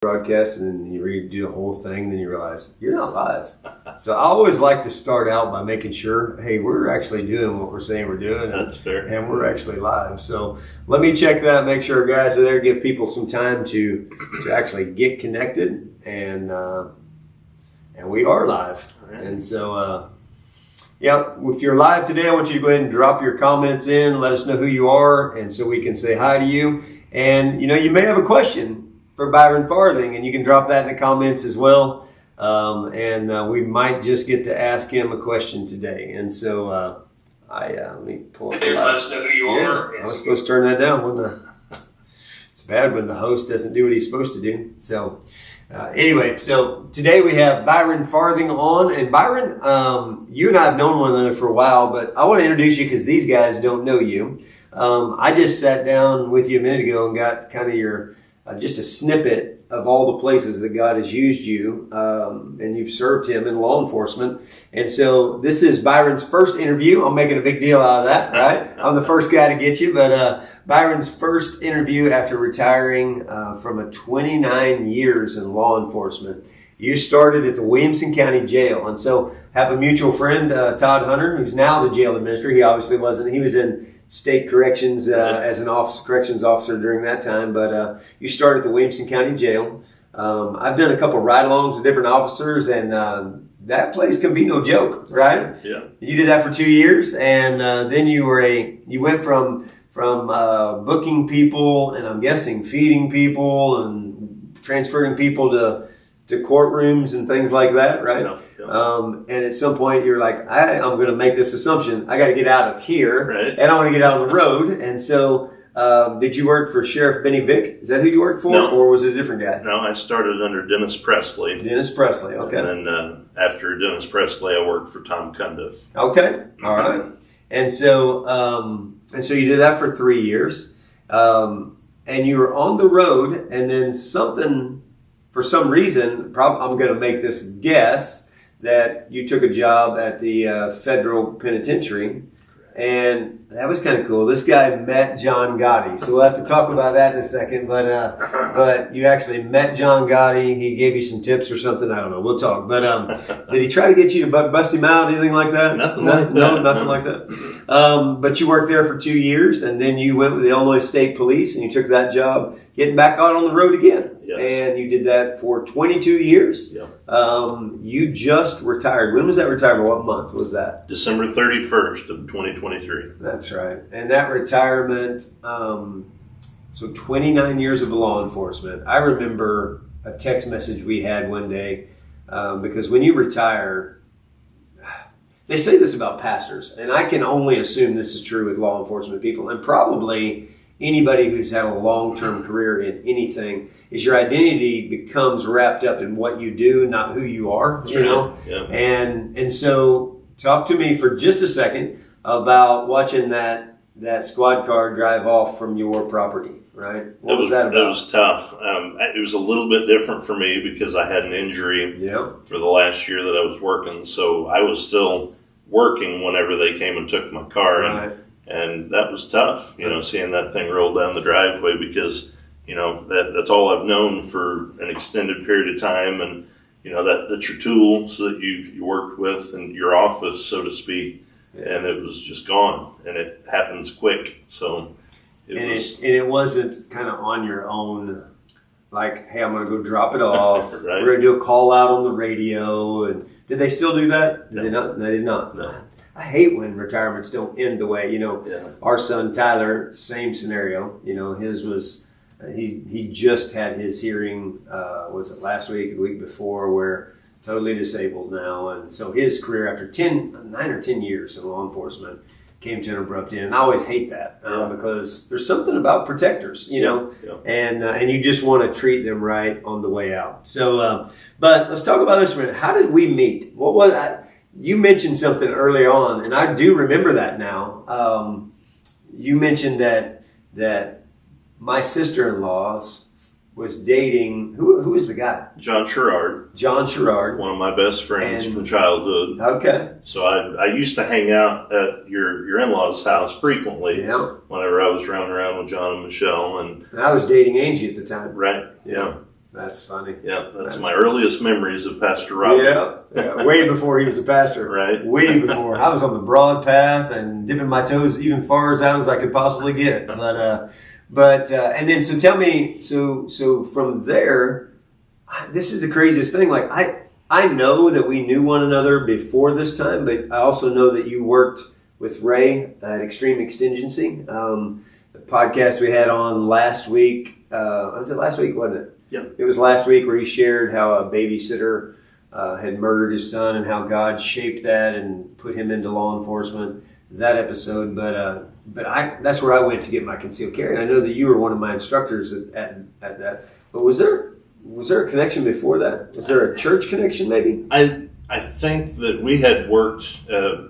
broadcast, and then you redo the whole thing, and then you realize you're not live. So I always like to start out by making sure, hey, we're actually doing what we're saying we're doing. That's fair. And we're actually live. So let me check that, make sure guys are there, give people some time to actually get connected, and we are live. Right. And so, if you're live today, I want you to go ahead and drop your comments in, let us know who you are, and so we can say hi to you. And, you may have a question for Byron Farthing, and you can drop that in the comments as well. We might just get to ask him a question today. And so let me pull it. Let us know who you are. I was supposed to turn that down. It's bad when the host doesn't do what he's supposed to do. So anyway, so today we have Byron Farthing on. And Byron, you and I have known one another for a while, but I want to introduce you because these guys don't know you. I just sat down with you a minute ago and got kind of your just a snippet of all the places that God has used you, and you've served him in law enforcement. And so this is Byron's first interview. I'm making a big deal out of that, right? I'm the first guy to get you, but Byron's first interview after retiring from a 29 years in law enforcement. You started at the Williamson County Jail, and so have a mutual friend, Todd Hunter, who's now the jail administrator. He obviously wasn't. He was in state corrections as an corrections officer during that time, but you started at the Williamson County Jail. I've done a couple ride-alongs with different officers, and that place can be no joke, right? Yeah. You did that for 2 years, and then you went from booking people, and I'm guessing feeding people and transferring people to courtrooms and things like that, right? Yeah. And at some point you're like, I'm going to make this assumption. I got to get out of here, right, and I want to get out on the road. And so, did you work for Sheriff Benny Vick? Is that who you worked for, or was it a different guy? No, I started under Dennis Presley. Dennis Presley, okay. And then after Dennis Presley, I worked for Tom Cundiff. Okay, all right. And so you did that for 3 years, and you were on the road, and then for some reason, I'm going to make this guess, that you took a job at the federal penitentiary, and that was kind of cool. This guy met John Gotti, so we'll have to talk about that in a second. But you actually met John Gotti. He gave you some tips or something. I don't know. We'll talk. But did he try to get you to bust him out? Anything like that? Nothing like that. Nothing like that. But you worked there for 2 years, and then you went with the Illinois State Police, and you took that job, getting back out on the road again. Yes. And you did that for 22 years. Yeah. You just retired. When was that retirement? What month was that? December 31st of 2023. That's right. And that retirement, so 29 years of law enforcement. I remember a text message we had one day, because when you retire, they say this about pastors, and I can only assume this is true with law enforcement people, and probably anybody who's had a long-term career in anything, is your identity becomes wrapped up in what you do, not who you are, you know? Yeah. And so talk to me for just a second about watching that squad car drive off from your property, right? What was that about? It was tough. It was a little bit different for me because I had an injury for the last year that I was working, so I was still working whenever they came and took my car. Right. And that was tough, seeing that thing roll down the driveway because, that's all I've known for an extended period of time. And, that's your tool so that you worked with in your office, so to speak. Yeah. And it was just gone, and it happens quick. So it wasn't kind of on your own, like, hey, I'm going to go drop it off. Right. We're going to do a call out on the radio. And did they still do that? Did they not? They did not. No. I hate when retirements don't end the way, our son Tyler, same scenario, his was, he just had his hearing, was it last week, the week before, where totally disabled now. And so his career after 9 or 10 years in law enforcement came to an abrupt end. And I always hate that because there's something about protectors, and you just want to treat them right on the way out. So, but let's talk about this for a minute. How did we meet? What was you mentioned something early on, and I do remember that now. You mentioned that my sister-in-law's was dating, who is the guy? John Sherrard. John Sherrard. One of my best friends from childhood. Okay. So I used to hang out at your in-laws' house frequently. Yeah. Whenever I was running around with John and Michelle. And I was dating Angie at the time. Right. Yeah. That's funny. Yeah, that's my earliest memories of Pastor Robbie. Yeah, way before he was a pastor. Right. Way before. I was on the broad path and dipping my toes even far as out as I could possibly get. But and then so tell me, so from there, this is the craziest thing. Like I know that we knew one another before this time, but I also know that you worked with Ray at Extreme Extingency. The podcast we had on last week, was it last week, wasn't it? Yeah. It was last week where he shared how a babysitter had murdered his son and how God shaped that and put him into law enforcement. That episode, but that's where I went to get my concealed carry. And I know that you were one of my instructors at that. But was there a connection before that? Was there a church connection maybe? I think that we had worked.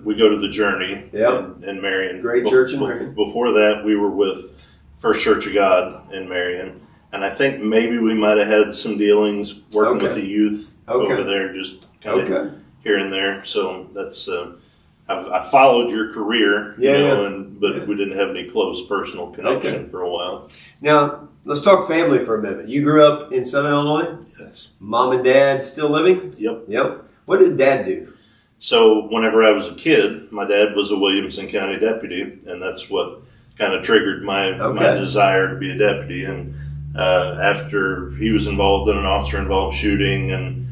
We go to the Journey in Marion. Great church in Marion. Before that, we were with First Church of God in Marion. And I think maybe we might have had some dealings working with the youth over there, just kind of here and there. So that's I followed your career, but we didn't have any close personal connection for a while. Now let's talk family for a minute. You grew up in Southern Illinois. Yes. Mom and Dad still living? Yep. What did Dad do? So whenever I was a kid, my dad was a Williamson County deputy, and that's what kind of triggered my desire to be a deputy. And after he was involved in an officer-involved shooting, and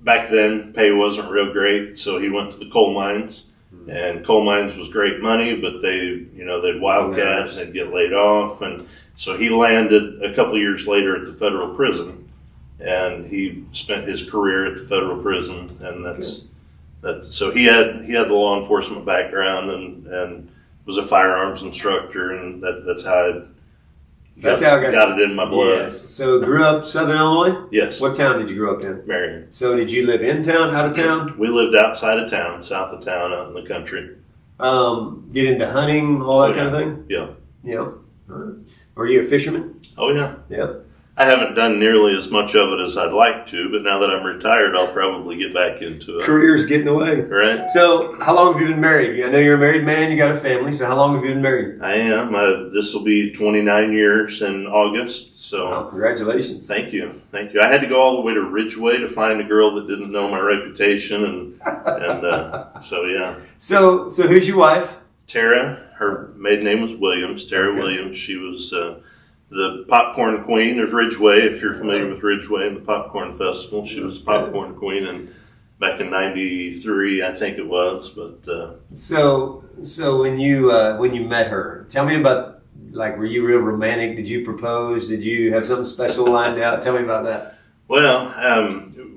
back then pay wasn't real great, so he went to the coal mines. And coal mines was great money, but they'd wildcat and they'd get laid off, and so he landed a couple years later at the federal prison. And he spent his career at the federal prison, and that's so he had the law enforcement background and was a firearms instructor, and that's how I got it in my blood. Yes. So grew up Southern Illinois? Yes. What town did you grow up in? Marion. So did you live in town, out of town? We lived outside of town, south of town, out in the country. Get into hunting, all that kind of thing? Yeah. Yeah. All right. Are you a fisherman? Oh yeah. Yeah. I haven't done nearly as much of it as I'd like to, but now that I'm retired, I'll probably get back into it. Career's getting away. Right. So how long have you been married? I know you're a married man, you got a family, so how long have you been married? I am. This will be 29 years in August. So wow, congratulations. Thank you. I had to go all the way to Ridgeway to find a girl that didn't know my reputation, and so yeah. So who's your wife? Tara. Her maiden name was Williams. Tara Williams. She was the popcorn queen of Ridgeway, if you're familiar with Ridgeway and the popcorn festival. She was popcorn queen, and back in '93, I think it was. But so when you met her, tell me about, like, were you real romantic? Did you propose? Did you have something special lined out? Tell me about that. Well,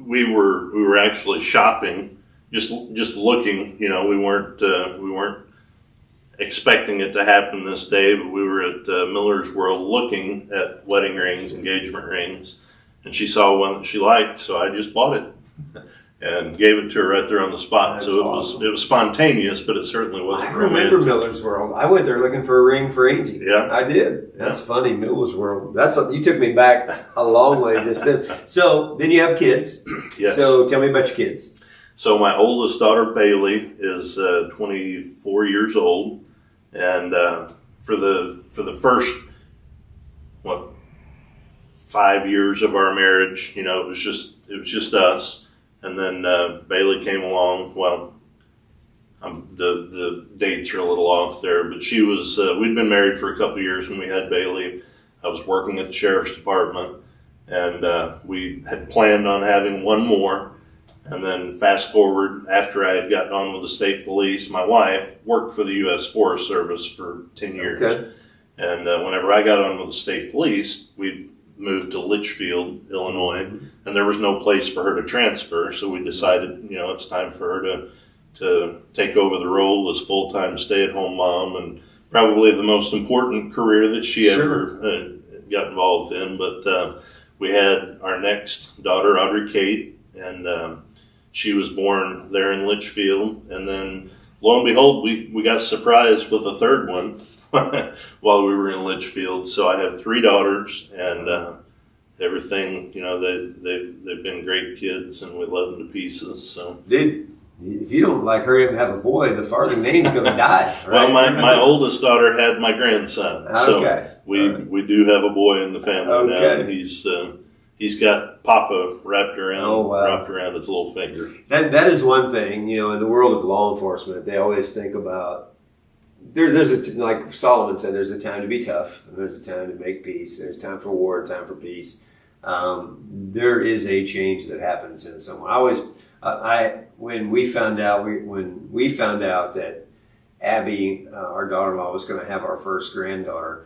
we were actually shopping, just looking. We weren't expecting it to happen this day, but we were at Miller's World looking at wedding rings, engagement rings, and she saw one that she liked, so I just bought it and gave it to her right there on the spot. That's so awesome. It was spontaneous, but it certainly wasn't romantic. I remember Miller's World. I went there looking for a ring for Angie. Yeah, I did. That's funny, Miller's World. You took me back a long way just then. So then you have kids. Yes. So tell me about your kids. So my oldest daughter Bailey is 24 years old. And for the first 5 years of our marriage, it was just us. And then Bailey came along. Well, the dates are a little off there, but she was. We'd been married for a couple of years when we had Bailey. I was working at the sheriff's department, and we had planned on having one more. And then fast forward, after I had gotten on with the state police, my wife worked for the U.S. Forest Service for 10 years. Okay. And whenever I got on with the state police, we moved to Litchfield, Illinois, and there was no place for her to transfer. So we decided, it's time for her to take over the role as full-time stay-at-home mom, and probably the most important career that she ever got involved in. But we had our next daughter, Audrey Kate, and she was born there in Litchfield, and then lo and behold, we got surprised with a third one while we were in Litchfield. So I have 3 daughters, and everything, they've been great kids, and we love them to pieces. So, dude, if you don't hurry up and have a boy, the Farthing name's going to die. Right? Well, my oldest daughter had my grandson, so We do have a boy in the family now. And he's got Papa wrapped around his little finger. That is one thing, in the world of law enforcement, they always think about, like Solomon said, there's a time to be tough, and there's a time to make peace. There's time for war, time for peace. There is a change that happens in someone. When we found out that Abby, our daughter-in-law, was going to have our first granddaughter,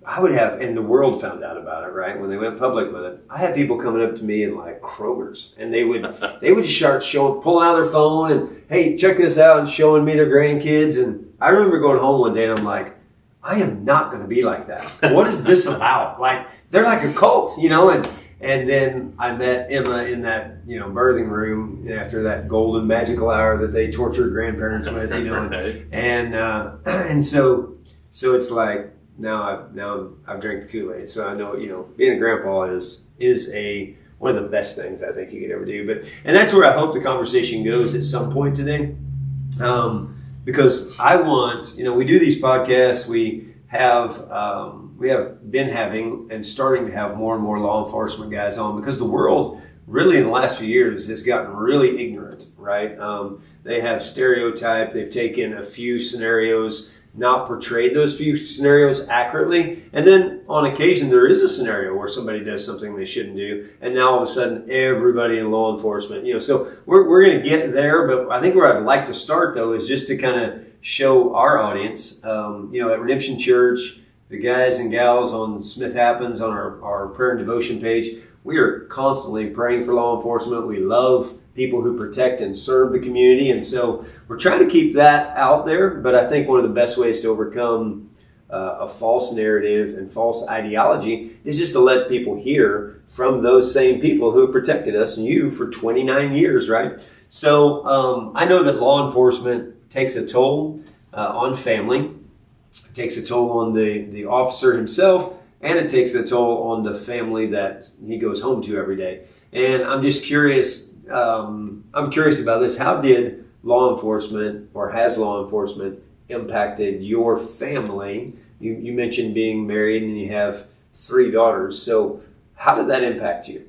and the world found out about it, right? When they went public with it, I had people coming up to me in like Kroger's, and they would start pulling out their phone and, hey, check this out, and showing me their grandkids. And I remember going home one day and I'm like, I am not going to be like that. What is this about? Like, they're like a cult, and then I met Emma in that, birthing room after that golden magical hour that they tortured grandparents with, and so it's like, now I've drank the Kool-Aid, so I know, being a grandpa is one of the best things I think you could ever do. And that's where I hope the conversation goes at some point today. Because I want, we do these podcasts, we have been having and starting to have more and more law enforcement guys on, because the world really in the last few years has gotten really ignorant, right? They have stereotyped, they've taken a few scenarios, not portrayed those few scenarios accurately, and then on occasion there is a scenario where somebody does something they shouldn't do, and now all of a sudden everybody in law enforcement, so we're going to get there. But I think where I'd like to start though is just to kind of show our audience, at Redemption Church, the guys and gals on Smith Happens on our prayer and devotion page, we are constantly praying for law enforcement. We love people who protect and serve the community. And so we're trying to keep that out there. But I think one of the best ways to overcome a false narrative and false ideology is just to let people hear from those same people who have protected us and you for 29 years, right? So I know that law enforcement takes a toll on family. It takes a toll on the officer himself, and it takes a toll on the family that he goes home to every day. And I'm just curious. I'm curious about this. How did law enforcement, or has law enforcement, impacted your family? You mentioned being married and you have 3 daughters. So how did that impact you?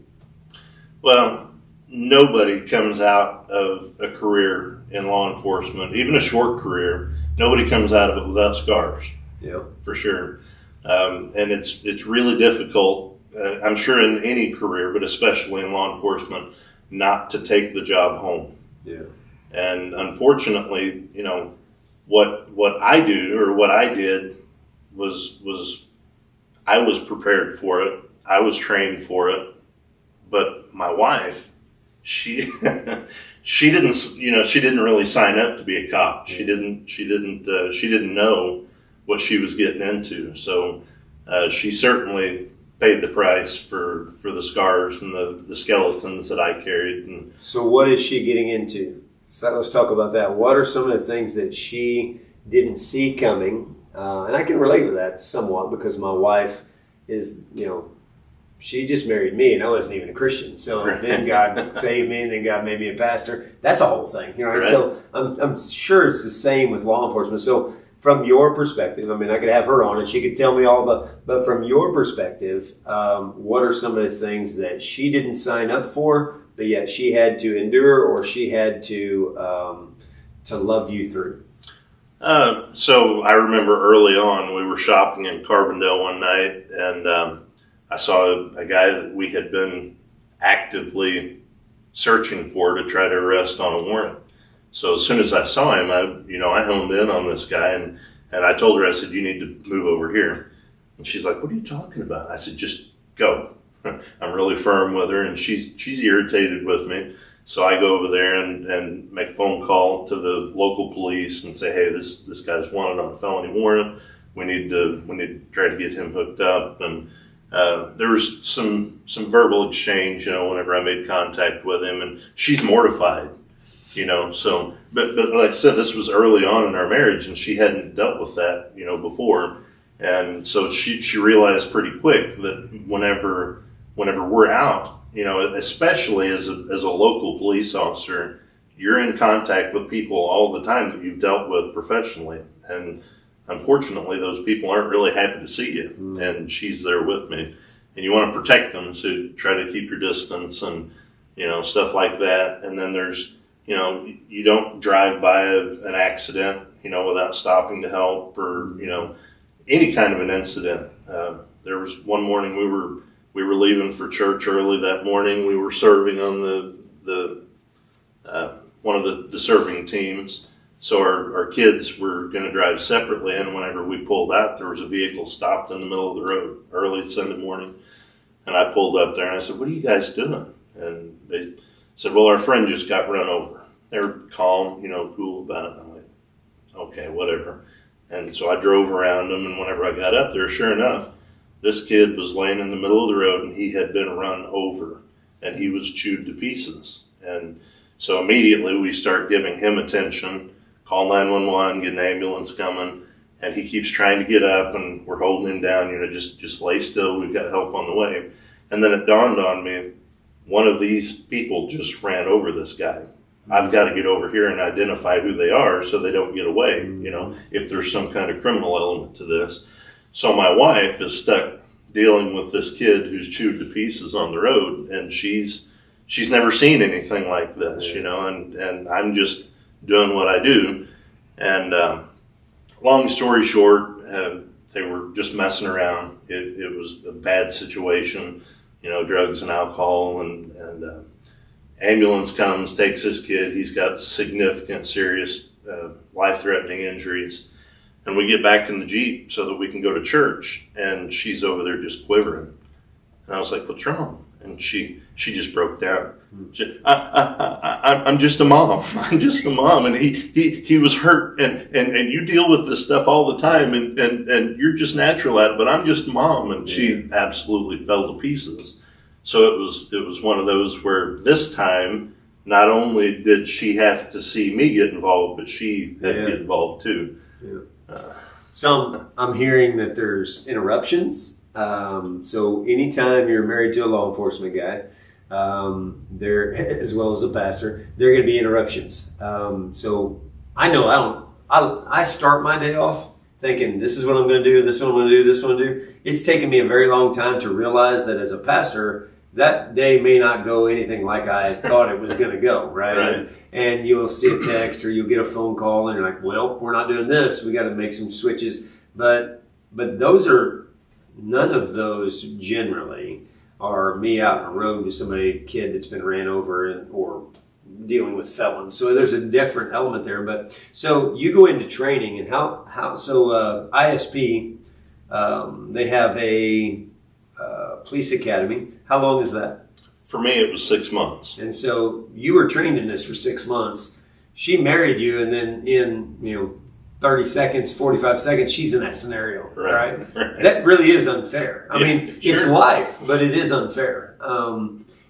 Well, nobody comes out of a career in law enforcement, even a short career, nobody comes out of it without scars. Yeah, for sure. And it's really difficult, I'm sure in any career, but especially in law enforcement, not to take the job home. Yeah. And unfortunately, what I did was I was prepared for it. I was trained for it. But my wife, she didn't really sign up to be a cop. She didn't know what she was getting into. So she certainly paid the price for the scars and the skeletons that I carried. And so what is she getting into? So let's talk about that. What are some of the things that she didn't see coming? And I can relate with that somewhat, because my wife is, she just married me and I wasn't even a Christian. So then God saved me, and then God made me a pastor. That's a whole thing. Right? So I'm sure it's the same with law enforcement. So from your perspective, I could have her on and she could tell me all about, but from your perspective, what are some of the things that she didn't sign up for, but yet she had to endure, or she had to love you through? So I remember early on, we were shopping in Carbondale one night, and I saw a guy that we had been actively searching for to try to arrest on a warrant. So as soon as I saw him, I honed in on this guy, and I told her, I said, you need to move over here. And she's like, what are you talking about? I said, just go. I'm really firm with her, and she's irritated with me. So I go over there and make a phone call to the local police and say, hey, this guy's wanted on a felony warrant. We need to try to get him hooked up. And there was some verbal exchange, whenever I made contact with him, and she's mortified. So, but like I said, this was early on in our marriage, and she hadn't dealt with that, before. And so she realized pretty quick that whenever we're out, especially as a local police officer, you're in contact with people all the time that you've dealt with professionally. And unfortunately, those people aren't really happy to see you, and she's there with me. And you want to protect them, so try to keep your distance and, stuff like that. And then there's, you don't drive by an accident, without stopping to help or, any kind of an incident. There was one morning we were leaving for church early that morning. We were serving on the one of the serving teams. So our kids were going to drive separately, and whenever we pulled out, there was a vehicle stopped in the middle of the road early Sunday morning. And I pulled up there and I said, "What are you guys doing?" And they said, "Well, our friend just got run over." They were calm, cool about it. I'm like, okay, whatever. And so I drove around them, and whenever I got up there, sure enough, this kid was laying in the middle of the road and he had been run over and he was chewed to pieces. And so immediately we start giving him attention, call 911, get an ambulance coming, and he keeps trying to get up and we're holding him down, just lay still, we've got help on the way. And then it dawned on me, one of these people just ran over this guy. I've got to get over here and identify who they are so they don't get away, if there's some kind of criminal element to this. So my wife is stuck dealing with this kid who's chewed to pieces on the road, and she's never seen anything like this, and I'm just doing what I do. And long story short, they were just messing around. It was a bad situation, drugs and alcohol, and ambulance comes, takes this kid. He's got significant, serious, life-threatening injuries. And we get back in the Jeep so that we can go to church, and she's over there just quivering. And I was like, "What's wrong?" And she just broke down. I'm just a mom. I'm just a mom, and he was hurt, and you deal with this stuff all the time, and you're just natural at it, but I'm just a mom. And she absolutely fell to pieces. So it was one of those where this time, not only did she have to see me get involved, but she had to get involved too. Yeah. So I'm hearing that there's interruptions. So anytime you're married to a law enforcement guy, there, as well as a pastor, there are going to be interruptions. So I know I start my day off thinking, this is what I'm going to do, this is what I'm going to do, this is what I'm going to do. It's taken me a very long time to realize that as a pastor, that day may not go anything like I thought it was going to go, right? And you'll see a text or you'll get a phone call and you're like, "Well, we're not doing this. We got to make some switches." But none of those generally are me out on the road with kid that's been ran over or dealing with felons. So there's a different element there. But so you go into training, and ISP, they have a police academy. How long is that? For me, it was 6 months. And so you were trained in this for 6 months. She married you, and then in 30 seconds, 45 seconds, she's in that scenario, right? That really is unfair. I mean, it's life, but it is unfair.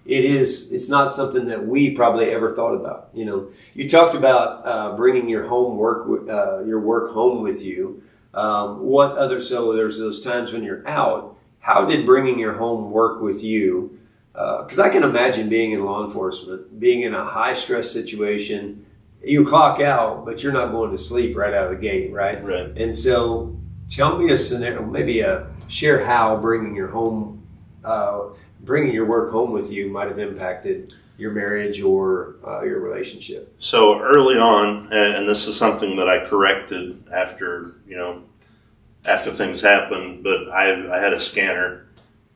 It's not something that we probably ever thought about. You talked about bringing your work home with you. So there's those times when you're out. How did bringing your home work with you? Because I can imagine being in law enforcement, being in a high stress situation. You clock out, but you're not going to sleep right out of the gate, right? Right. And so tell me a scenario, maybe share how bringing your work home with you might have impacted your marriage or your relationship. So early on, and this is something that I corrected after things happened, but I had a scanner,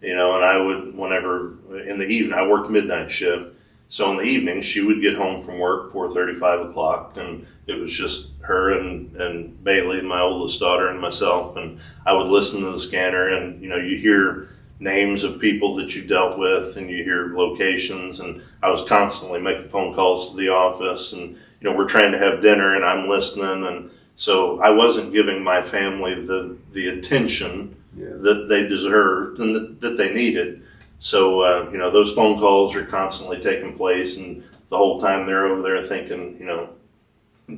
and I would, whenever in the evening, I worked midnight shift. So in the evening, she would get home from work 4:30, 5 o'clock, and it was just her and Bailey, my oldest daughter, and myself. And I would listen to the scanner, and you hear names of people that you dealt with, and you hear locations. And I was constantly making phone calls to the office, and we're trying to have dinner, and I'm listening, and so I wasn't giving my family the attention that they deserved and that they needed. So, those phone calls are constantly taking place, and the whole time they're over there thinking,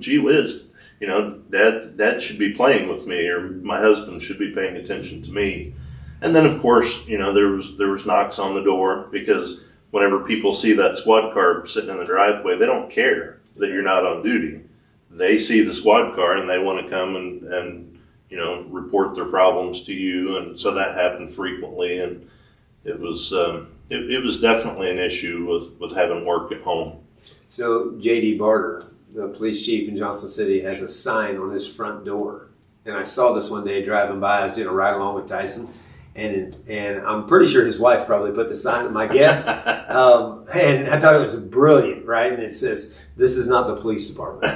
gee whiz, Dad should be playing with me, or my husband should be paying attention to me. And then, of course, there was knocks on the door, because whenever people see that squad car sitting in the driveway, they don't care that you're not on duty. They see the squad car and they want to come and report their problems to you, and so that happened frequently, and it was it was definitely an issue with having work at home. So J.D. Barter, the police chief in Johnson City, has a sign on his front door, and I saw this one day driving by. I was doing a ride along with Tyson, and I'm pretty sure his wife probably put the sign on, my guess. And I thought it was brilliant, right? And it says, "This is not the police department."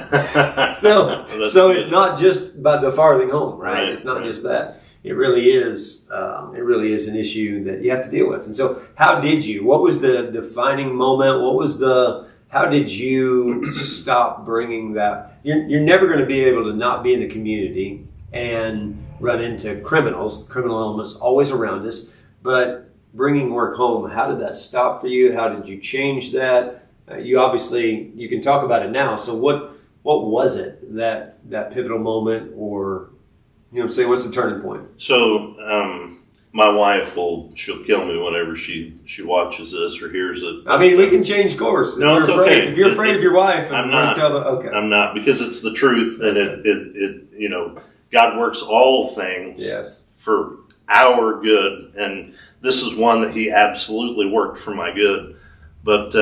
so it's not just by the Farthing home, right? It's not just that. It really is. It really is an issue that you have to deal with. And so, what was the defining moment? How did you stop bringing that? You're never going to be able to not be in the community and run into criminals. The criminal element's always around us. But bringing work home, how did that stop for you? How did you change that? You can talk about it now. So what was it that pivotal moment, or what's the turning point? So my wife she'll kill me whenever she watches this or hears it. I mean, we can change course. No, it's okay. If you're afraid of your wife, I'm not. Okay. I'm not, because it's the truth, and it God works all things for our good, and this is one that He absolutely worked for my good. But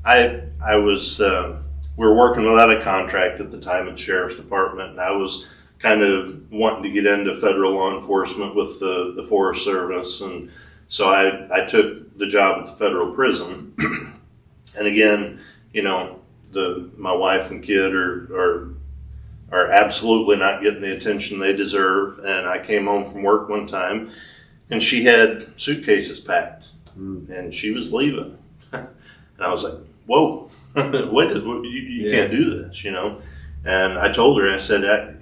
I was we were working without a contract at the time at the Sheriff's Department, and I was kind of wanting to get into federal law enforcement with the Forest Service, and so I took the job at the federal prison. And again, my wife and kid are absolutely not getting the attention they deserve. And I came home from work one time, and she had suitcases packed, and she was leaving. And I was like, "Whoa, wait! You can't do this, And I told her, I said,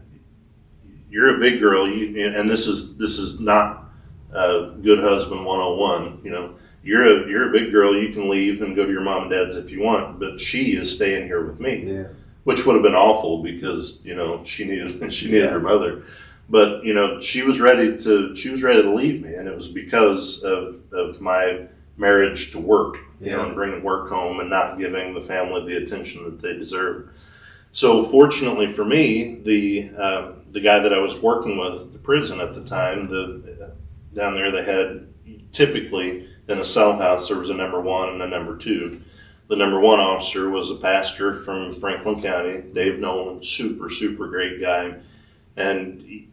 "You're a big girl, and this is not good husband 101. You're a big girl. You can leave and go to your mom and dad's if you want, but she is staying here with me." Yeah. Which would have been awful, because she needed her mother, but she was ready to leave me, and it was because of my marriage to work, and bringing work home and not giving the family the attention that they deserve. So fortunately for me, the guy that I was working with at the prison at the time, down there they had, typically in a cell house, there was a number one and a number two. The number one officer was a pastor from Franklin County, Dave Nolan, super, super great guy. And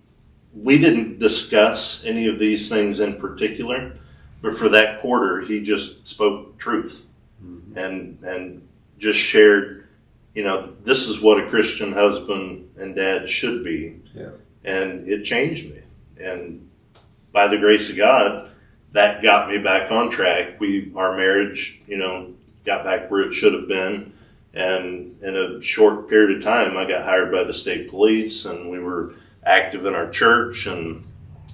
we didn't discuss any of these things in particular, but for that quarter, he just spoke truth, and just shared, this is what a Christian husband and dad should be. Yeah. And it changed me. And by the grace of God, that got me back on track. Our marriage, got back where it should have been. And in a short period of time, I got hired by the state police, and we were active in our church, and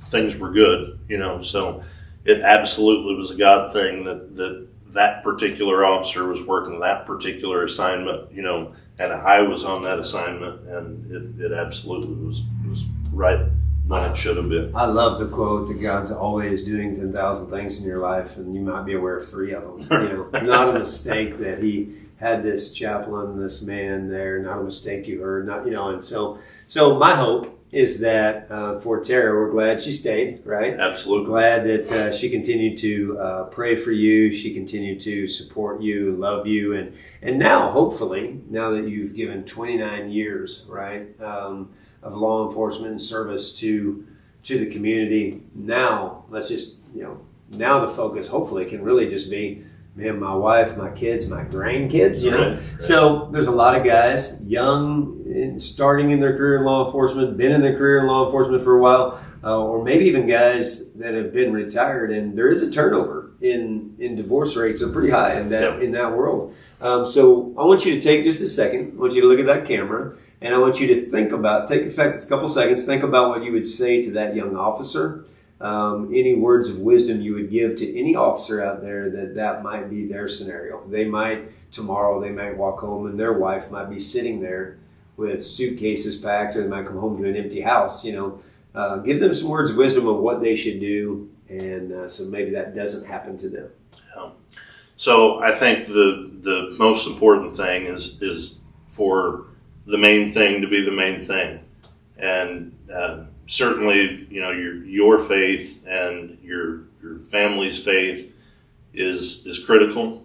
things were good, So it absolutely was a God thing that particular officer was working that particular assignment, and I was on that assignment, and it absolutely was right when it should have been. I love the quote that God's always doing 10,000 things in your life, and you might be aware of 3 of them. Not a mistake that He had this chaplain, this man there, not a mistake you heard, and so my hope is that for Tara, we're glad she stayed, right? Absolutely. Glad that she continued to pray for you. She continued to support you, love you. And now, hopefully, now that you've given 29 years, right, of law enforcement and service to the community, now let's just, now the focus hopefully can really just be man, my wife, my kids, my grandkids, Right. So there's a lot of guys, young, starting in their career in law enforcement, been in their career in law enforcement for a while, or maybe even guys that have been retired. And there is a turnover in divorce rates are pretty high in that world. So I want you to take just a second. I want you to look at that camera, and I want you to think about, take a couple seconds, think about what you would say to that young officer. Any words of wisdom you would give to any officer out there that might be their scenario. Tomorrow they might walk home and their wife might be sitting there with suitcases packed, or they might come home to an empty house. Give them some words of wisdom of what they should do, and so maybe that doesn't happen to them. Yeah. So I think the most important thing is for the main thing to be the main thing, and certainly, your faith and your family's faith is critical.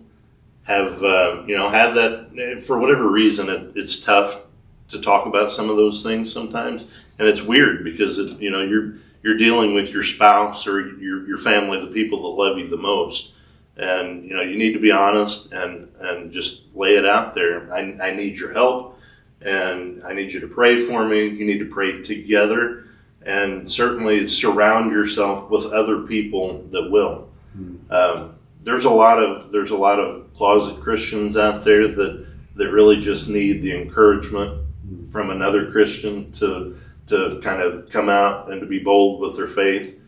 Have that, for whatever reason, it's tough to talk about some of those things sometimes. And it's weird because you're dealing with your spouse or your family, the people that love you the most. And, you need to be honest and just lay it out there. I need your help, and I need you to pray for me. You need to pray together, and certainly surround yourself with other people that will. There's a lot of closet Christians out there that really just need the encouragement from another Christian to kind of come out and to be bold with their faith.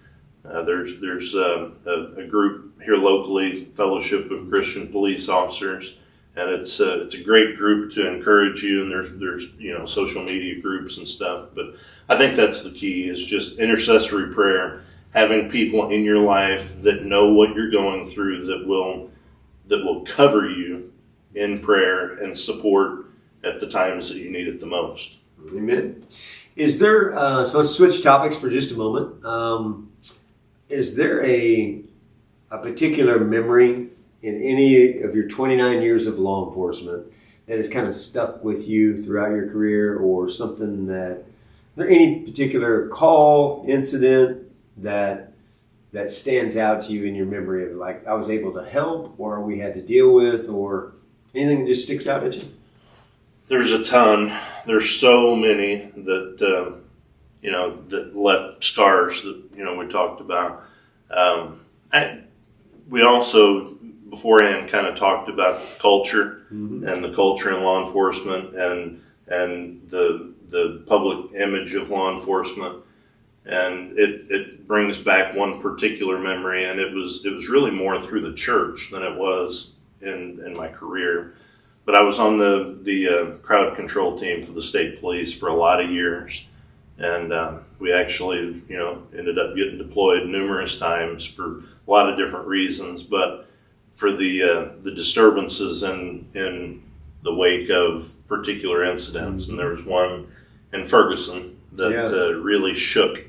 There's a group here locally, Fellowship of Christian Police Officers, and it's a great group to encourage you. And there's social media groups and stuff. But I think that's the key, is just intercessory prayer, having people in your life that know what you're going through, that will cover you in prayer and support at the times that you need it the most. Amen. Is there? So let's switch topics for just a moment. Is there a particular memory in any of your 29 years of law enforcement that has kind of stuck with you throughout your career, or something that, is there any particular call, incident that stands out to you in your memory of, like, I was able to help, or we had to deal with, or anything that just sticks out at you? There's a ton. There's so many that, that left scars that, we talked about. We also beforehand kind of talked about culture and the culture in law enforcement and the public image of law enforcement. And it brings back one particular memory, and it was really more through the church than it was in my career. But I was on the crowd control team for the state police for a lot of years. And we actually, ended up getting deployed numerous times for a lot of different reasons. But for the disturbances in the wake of particular incidents, and there was one in Ferguson that really shook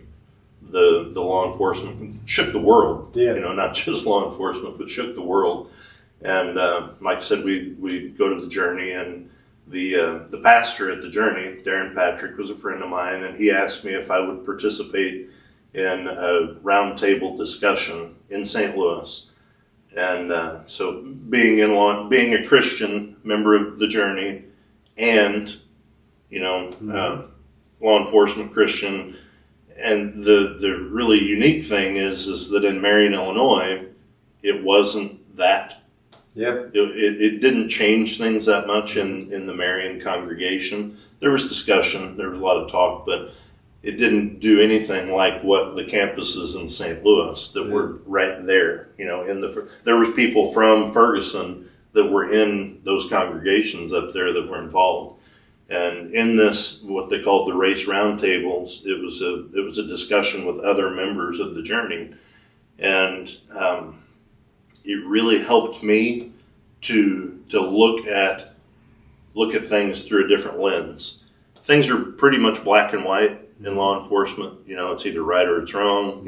the law enforcement, shook the world. Not just law enforcement, but shook the world. And like I said, we go to the Journey, and the pastor at the Journey, Darren Patrick, was a friend of mine, and he asked me if I would participate in a roundtable discussion in St. Louis. And so being a Christian member of the Journey, and law enforcement Christian, and the really unique thing is that in Marion, Illinois, it wasn't that. Yeah, it didn't change things that much in the Marion congregation. There was discussion, there was a lot of talk, but it didn't do anything like what the campuses in St. Louis that were right there. There was people from Ferguson that were in those congregations up there that were involved. And in this, what they called the race roundtables, it was a discussion with other members of the Journey, and it really helped me to look at things through a different lens. Things are pretty much black and white in law enforcement. It's either right or it's wrong.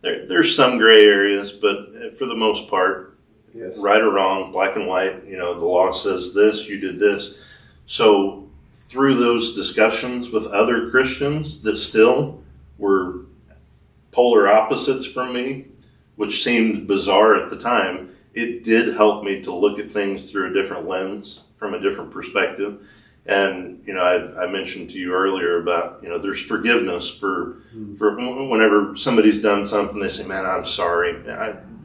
There's some gray areas, but for the most part, right or wrong, black and white. The law says this, you did this. So through those discussions with other Christians that still were polar opposites from me, which seemed bizarre at the time, it did help me to look at things through a different lens, from a different perspective. And, I mentioned to you earlier about, there's forgiveness for whenever somebody's done something, they say, man, I'm sorry.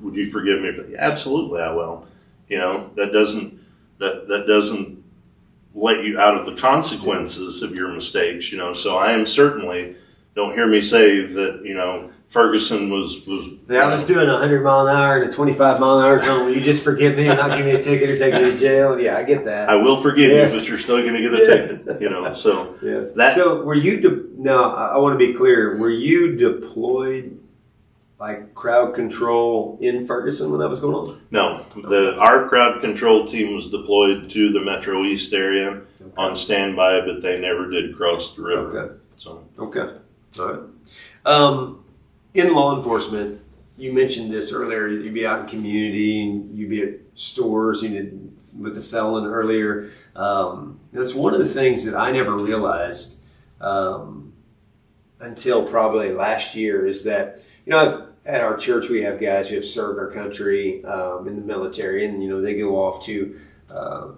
Would you forgive me? Absolutely, I will. That doesn't let you out of the consequences of your mistakes, So I am certainly, don't hear me say that, Ferguson was. I was doing 100 mile an hour and a 25 mile an hour zone. Will you just forgive me and not give me a ticket or take me to jail? Yeah, I get that. I will forgive you, but you're still going to get a ticket. So So were you? Now I want to be clear. Were you deployed, like crowd control, in Ferguson when that was going on? No, our crowd control team was deployed to the Metro East area on standby, but they never did cross the river. Okay. All right. In law enforcement, you mentioned this earlier. You'd be out in community, and you'd be at stores. You did with the felon earlier. That's one of the things that I never realized until probably last year is that, at our church we have guys who have served our country in the military, and they go off to.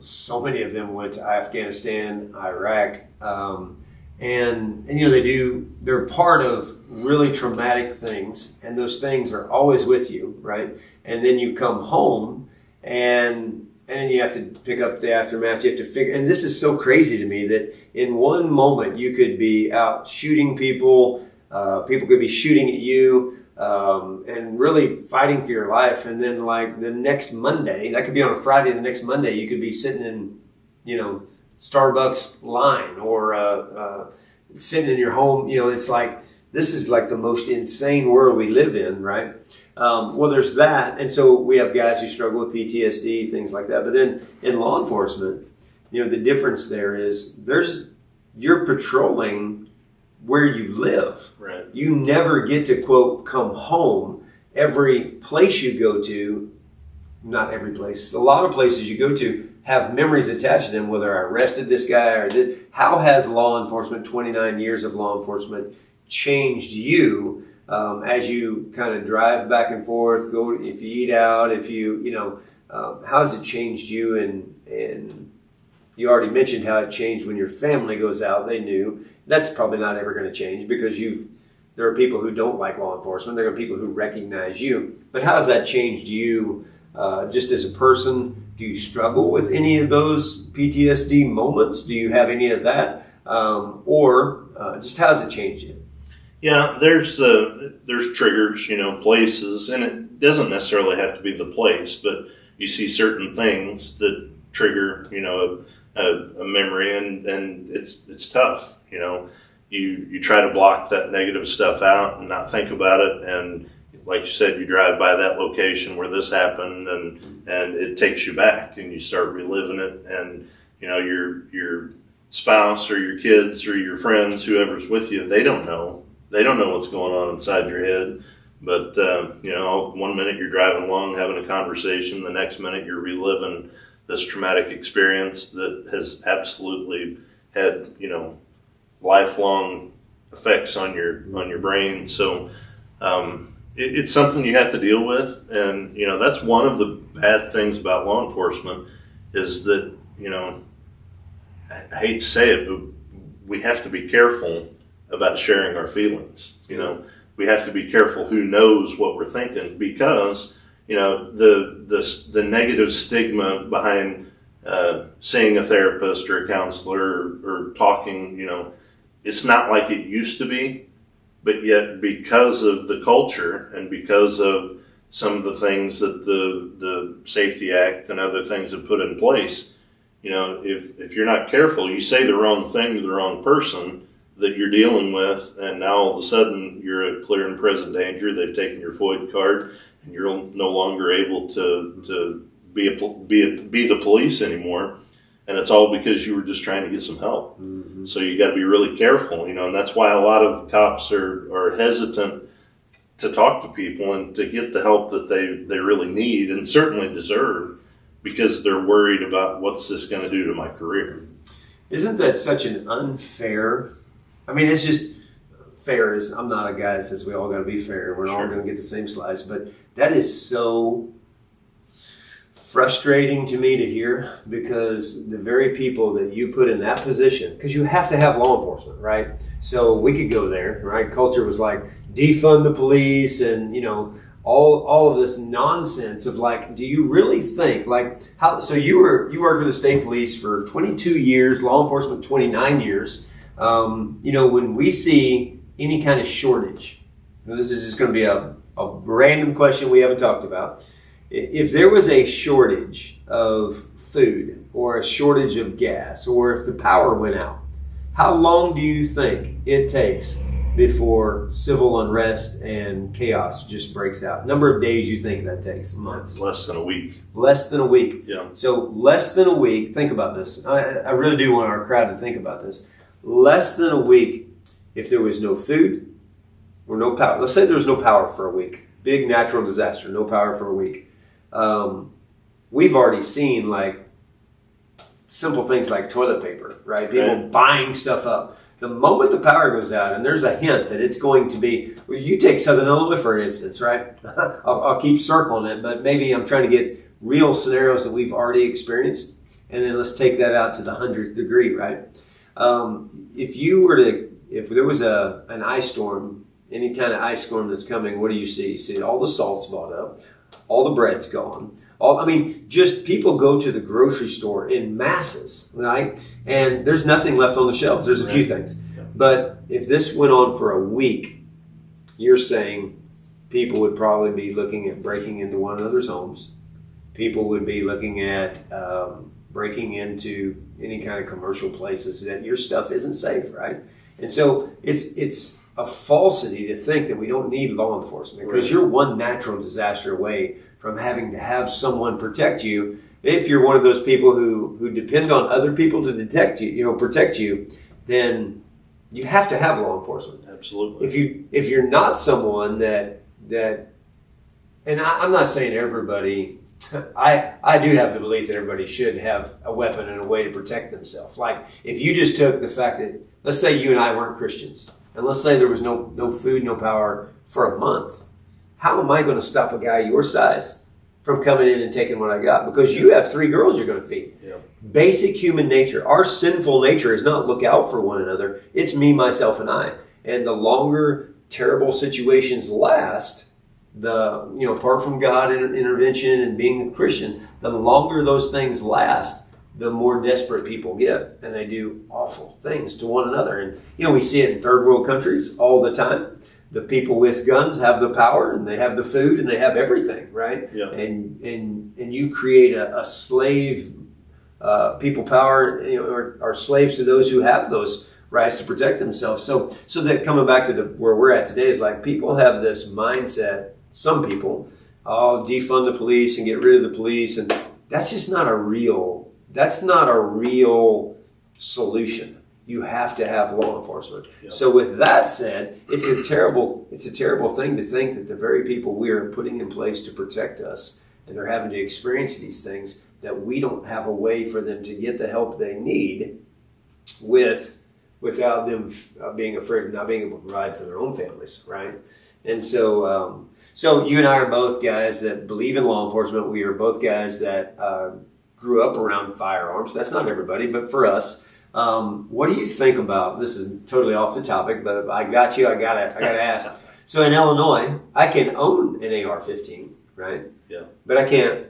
So many of them went to Afghanistan, Iraq. And they're part of really traumatic things, and those things are always with you, right? And then you come home and then you have to pick up the aftermath. You have to figure, and this is so crazy to me that in one moment you could be out shooting people, people could be shooting at you, and really fighting for your life. And then like the next Monday, that could be on a Friday, the next Monday you could be sitting in, Starbucks line or sitting in your home. It's like, this is like the most insane world we live in, right? Well, there's that. And so we have guys who struggle with PTSD, things like that. But then in law enforcement, the difference there is you're patrolling where you live. Right. You never get to, quote, come home. Every place you go to, not every place, a lot of places you go to have memories attached to them, whether I arrested this guy or did. How has law enforcement, 29 years of law enforcement, changed you as you kind of drive back and forth, if you eat out, how has it changed you? And you already mentioned how it changed when your family goes out. They knew. That's probably not ever going to change because there are people who don't like law enforcement. There are people who recognize you. But how has that changed you just as a person? Do you struggle with any of those PTSD moments? Do you have any of that? Or just how has it changed you? Yeah, there's triggers, places, and it doesn't necessarily have to be the place, but you see certain things that trigger, a memory, and it's tough. You try to block that negative stuff out and not think about it, and like you said, you drive by that location where this happened, and it takes you back, and you start reliving it, and your spouse or your kids or your friends, whoever's with you, they don't know what's going on inside your head. But one minute you're driving along having a conversation, the next minute you're reliving this traumatic experience that has absolutely had lifelong effects on your brain. So it's something you have to deal with, and that's one of the bad things about law enforcement is that I hate to say it, but we have to be careful about sharing our feelings. We have to be careful who knows what we're thinking, because the negative stigma behind seeing a therapist or a counselor or talking, it's not like it used to be. But yet, because of the culture and because of some of the things that the Safety Act and other things have put in place, if you're not careful, you say the wrong thing to the wrong person that you're dealing with, and now all of a sudden you're a clear and present danger. They've taken your FOID card, and you're no longer able to be the police anymore. And it's all because you were just trying to get some help. Mm-hmm. So you got to be really careful, and that's why a lot of cops are hesitant to talk to people and to get the help that they really need and certainly deserve, because they're worried about what's this going to do to my career. Isn't that such an unfair? It's just fair is, I'm not a guy that says we all got to be fair. We're all going to get the same slice, but that is so frustrating to me to hear, because the very people that you put in that position, because you have to have law enforcement, right? So we could go there, right? Culture was like defund the police and all of this nonsense of like, do you really think like how? So you worked with the state police for 22 years, law enforcement 29 years. When we see any kind of shortage, this is just going to be a random question we haven't talked about. If there was a shortage of food or a shortage of gas, or if the power went out, how long do you think it takes before civil unrest and chaos just breaks out? Number of days you think that takes? Months? Less than a week. Less than a week. Yeah. So less than a week. Think about this. I really do want our crowd to think about this. Less than a week, if there was no food or no power, let's say there's no power for a week, big natural disaster, no power for a week. We've already seen like simple things like toilet paper, right? People buying stuff up. The moment the power goes out, and there's a hint that it's going to be, well, you take Southern Illinois for instance, right? I'll keep circling it, but maybe I'm trying to get real scenarios that we've already experienced, and then let's take that out to the 100th degree, right? If there was an ice storm, any kind of ice storm that's coming, what do you see? You see all the salt's bought up, all the bread's gone. Just people go to the grocery store in masses, right? And there's nothing left on the shelves. There's a few things. But if this went on for a week, you're saying people would probably be looking at breaking into one another's homes. People would be looking at breaking into any kind of commercial places that your stuff isn't safe, right? And so it's a falsity to think that we don't need law enforcement because you're one natural disaster away from having to have someone protect you. If you're one of those people who depend on other people to protect you, then you have to have law enforcement. Absolutely. If you're not someone that and I'm not saying everybody, I do have the belief that everybody should have a weapon and a way to protect themselves. Like if you just took the fact that, let's say you and I weren't Christians, and let's say there was no food, no power for a month. How am I going to stop a guy your size from coming in and taking what I got? Because you have 3 girls you're going to feed. Yeah. Basic human nature. Our sinful nature is not look out for one another. It's me, myself, and I. And the longer terrible situations last, apart from God intervention and being a Christian, the longer those things last, the more desperate people get. And they do awful things to one another. And, we see it in third world countries all the time. The people with guns have the power and they have the food and they have everything, right? Yeah. And you create a slave, people power, are slaves to those who have those rights to protect themselves. So that coming back to where we're at today is like people have this mindset, some people, defund the police and get rid of the police. And that's just not a real solution. You have to have law enforcement. Yep. So with that said, it's a terrible thing to think that the very people we are putting in place to protect us, and they're having to experience these things, that we don't have a way for them to get the help they need without them being afraid of not being able to provide for their own families, right? And so you and I are both guys that believe in law enforcement. We are both guys that grew up around firearms. That's not everybody, but for us. What do you think about, this is totally off the topic, but I got you, I gotta ask. So in Illinois, I can own an AR-15, right? Yeah. But I can't,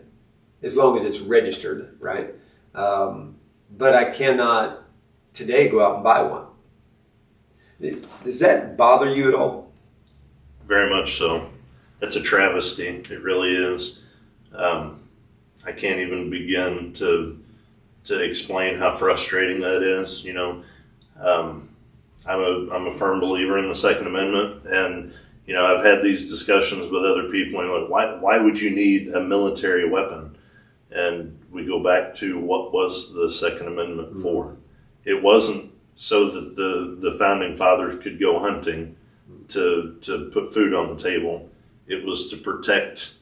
as long as it's registered, right? But I cannot today go out and buy one. Does that bother you at all? Very much so. That's a travesty. It really is. I can't even begin to explain how frustrating that is. I'm a firm believer in the Second Amendment, and I've had these discussions with other people. And why would you need a military weapon? And we go back to what was the Second Amendment for? It wasn't so that the founding fathers could go hunting to put food on the table. It was to protect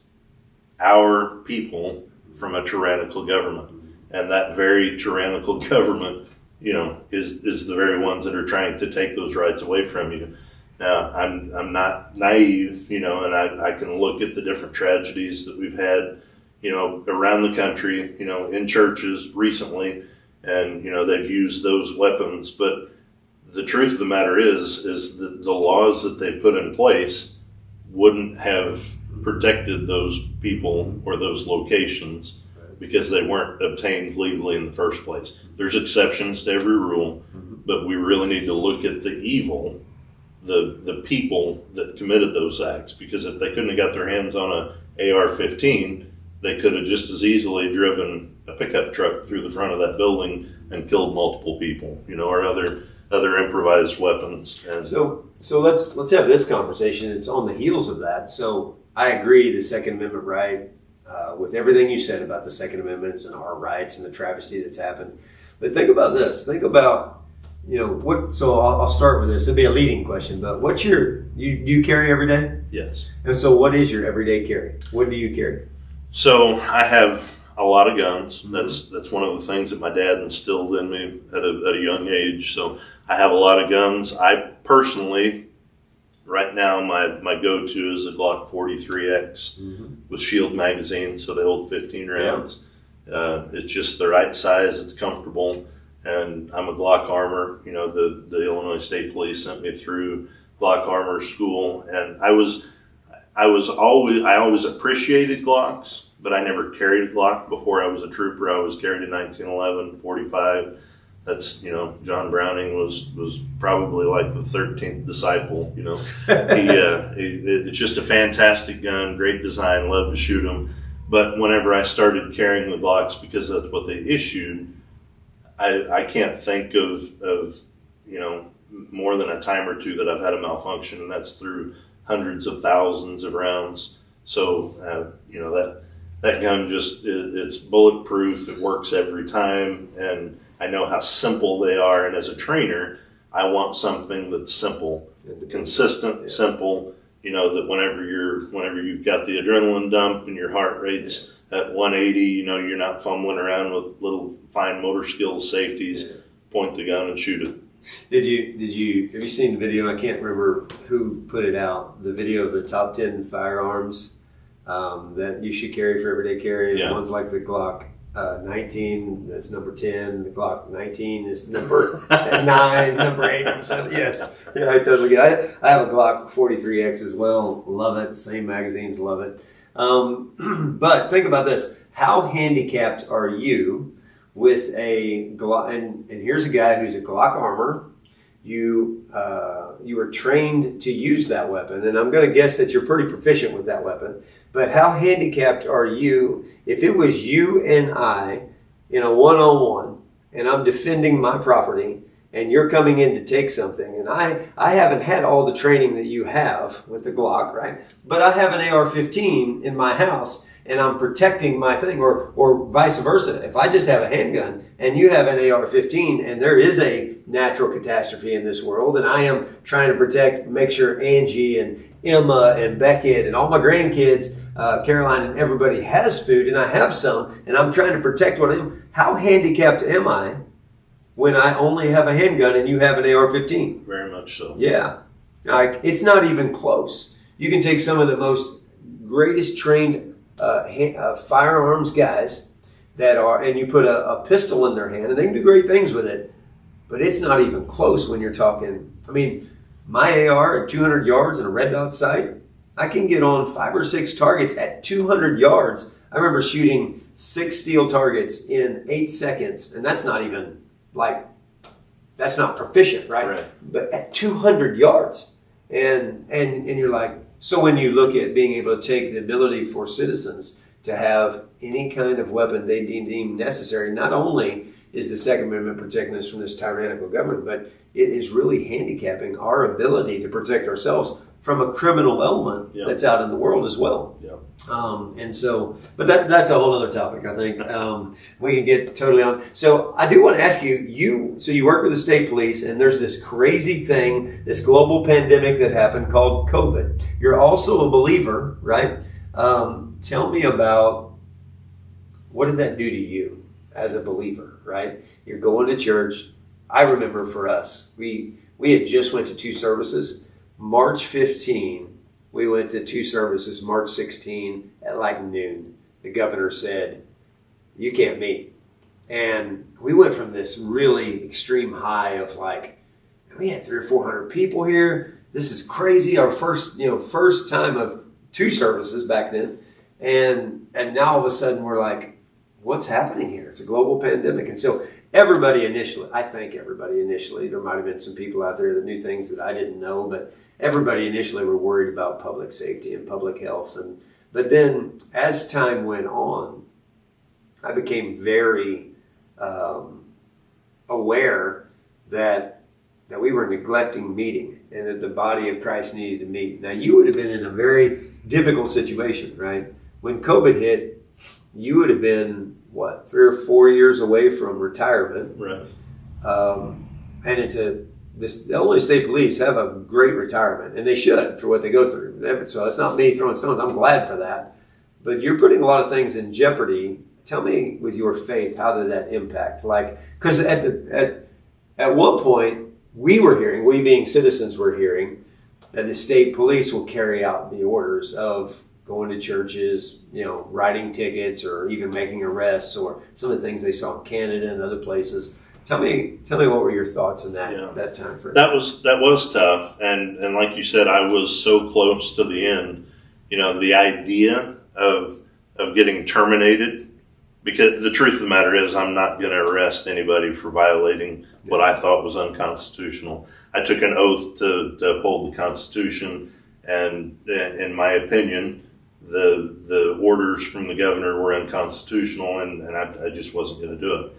our people from a tyrannical government. And that very tyrannical government, is the very ones that are trying to take those rights away from you. Now, I'm not naive, and I can look at the different tragedies that we've had, around the country, in churches recently, and, they've used those weapons. But the truth of the matter is that the laws that they've put in place wouldn't have protected those people or those locations because they weren't obtained legally in the first place. There's exceptions to every rule, but we really need to look at the evil, the people that committed those acts, because if they couldn't have got their hands on a AR-15, they could have just as easily driven a pickup truck through the front of that building and killed multiple people, or other improvised weapons. And so let's have this conversation. It's on the heels of that. So I agree, the Second Amendment right, with everything you said about the Second Amendment and our rights and the travesty that's happened. But think about this. Think about what? So I'll start with this. It'll be a leading question, but what's you carry every day? Yes. And so what is your everyday carry? What do you carry? So I have a lot of guns. Mm-hmm. That's one of the things that my dad instilled in me at a young age. So I have a lot of guns. I personally, right now, my go-to is a Glock 43X with shield magazine, so they hold 15 rounds. Yeah. It's just the right size. It's comfortable. And I'm a Glock armor. The Illinois State Police sent me through Glock armor school, and I always appreciated Glocks, but I never carried a Glock before I was a trooper. I was carried a 1911 45. That's, John Browning was probably like the 13th disciple. It's just a fantastic gun, great design, love to shoot them. But whenever I started carrying the Glocks, because that's what they issued, I can't think of more than a time or two that I've had a malfunction, and that's through hundreds of thousands of rounds. So, that gun it's bulletproof. It works every time, and I know how simple they are. And as a trainer, I want something that's simple, consistent, simple. That whenever you've got the adrenaline dump and your heart rate's at 180, you're not fumbling around with little fine motor skills, safeties. Point the gun and shoot it. Have you seen the video? I can't remember who put it out. The video of the top 10 firearms that you should carry for everyday carry. Yeah. One's like the Glock 19, that's number 10. The Glock 19 is number 9, number 8. So, yes. Yeah, I totally get it. I have a Glock 43X as well. Love it. Same magazines. Love it. But think about this. How handicapped are you with a Glock? And here's a guy who's a Glock armor. You were trained to use that weapon, and I'm going to guess that you're pretty proficient with that weapon. But how handicapped are you if it was you and I in a one-on-one, and I'm defending my property, and you're coming in to take something, and I haven't had all the training that you have with the Glock, right? But I have an AR-15 in my house, and I'm protecting my thing, or vice versa. If I just have a handgun and you have an AR-15 and there is a natural catastrophe in this world, and I am trying to make sure Angie and Emma and Beckett and all my grandkids, Caroline and everybody has food, and I have some, and I'm trying to protect what I am, how handicapped am I when I only have a handgun and you have an AR-15? Very much so. Yeah. It's not even close. You can take some of the greatest trained firearms guys and you put a pistol in their hand, and they can do great things with it, but it's not even close when you're talking. My AR at 200 yards in a red dot sight, I can get on 5 or 6 targets at 200 yards. I remember shooting 6 steel targets in 8 seconds, and that's not even that's not proficient, right? But at 200 yards, and you're like, so when you look at being able to take the ability for citizens to have any kind of weapon they deem necessary, not only is the Second Amendment protecting us from this tyrannical government, but it is really handicapping our ability to protect ourselves from a criminal element that's out in the world as well. Yeah. But that's a whole other topic, I think. We can get totally on. So I do want to ask you work with the state police, and there's this crazy thing, this global pandemic that happened called COVID. You're also a believer, right? Tell me about, what did that do to you as a believer, right? You're going to church. I remember for us, we had just went to 2 services. March 15, we went to 2 services. March 16 at like noon, the governor said, you can't meet. And we went from this really extreme high of we had 300 or 400 people here. This is crazy. Our first time of 2 services back then. And now all of a sudden we're like, what's happening here? It's a global pandemic. And so everybody initially, there might have been some people out there that knew things that I didn't know, but everybody initially were worried about public safety and public health. But then as time went on, I became very aware that we were neglecting meeting, and that the body of Christ needed to meet. Now, you would have been in a very difficult situation, right? When COVID hit, you would have been, 3 or 4 years away from retirement. Right. and the Illinois State Police have a great retirement, and they should for what they go through. So it's not me throwing stones. I'm glad for that. But you're putting a lot of things in jeopardy. Tell me, with your faith, how did that impact? Like, because at one point we being citizens were hearing that the state police will carry out the orders of going to churches, writing tickets, or even making arrests, or some of the things they saw in Canada and other places. Tell me what were your thoughts in that time frame? That was tough, and like you said, I was so close to the end. The idea of getting terminated, because the truth of the matter is, I'm not going to arrest anybody for violating what I thought was unconstitutional. I took an oath to uphold the Constitution, and in my opinion, the orders from the governor were unconstitutional, and I just wasn't going to do it.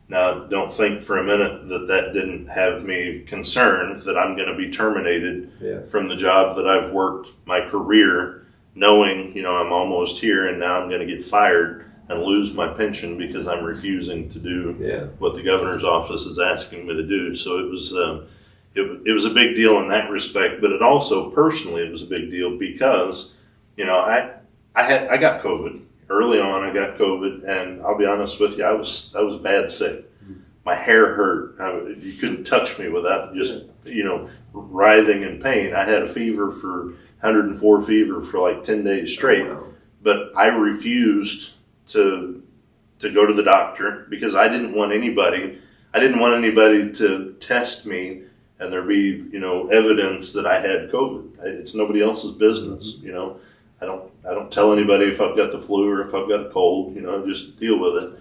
Now, don't think for a minute that didn't have me concerned that I'm going to be terminated from the job that I've worked my career, knowing, I'm almost here, and now I'm going to get fired and lose my pension because I'm refusing to do what the governor's office is asking me to do. So it was a big deal in that respect, but it also personally, it was a big deal because, I got COVID. Early on, I got COVID, and I'll be honest with you, I was bad sick. My hair hurt. You couldn't touch me without just, writhing in pain. I had a fever 104 fever for like 10 days straight, but I refused to go to the doctor because I didn't want anybody to test me and there be, evidence that I had COVID. It's nobody else's business, I don't tell anybody if I've got the flu or if I've got a cold, just deal with it.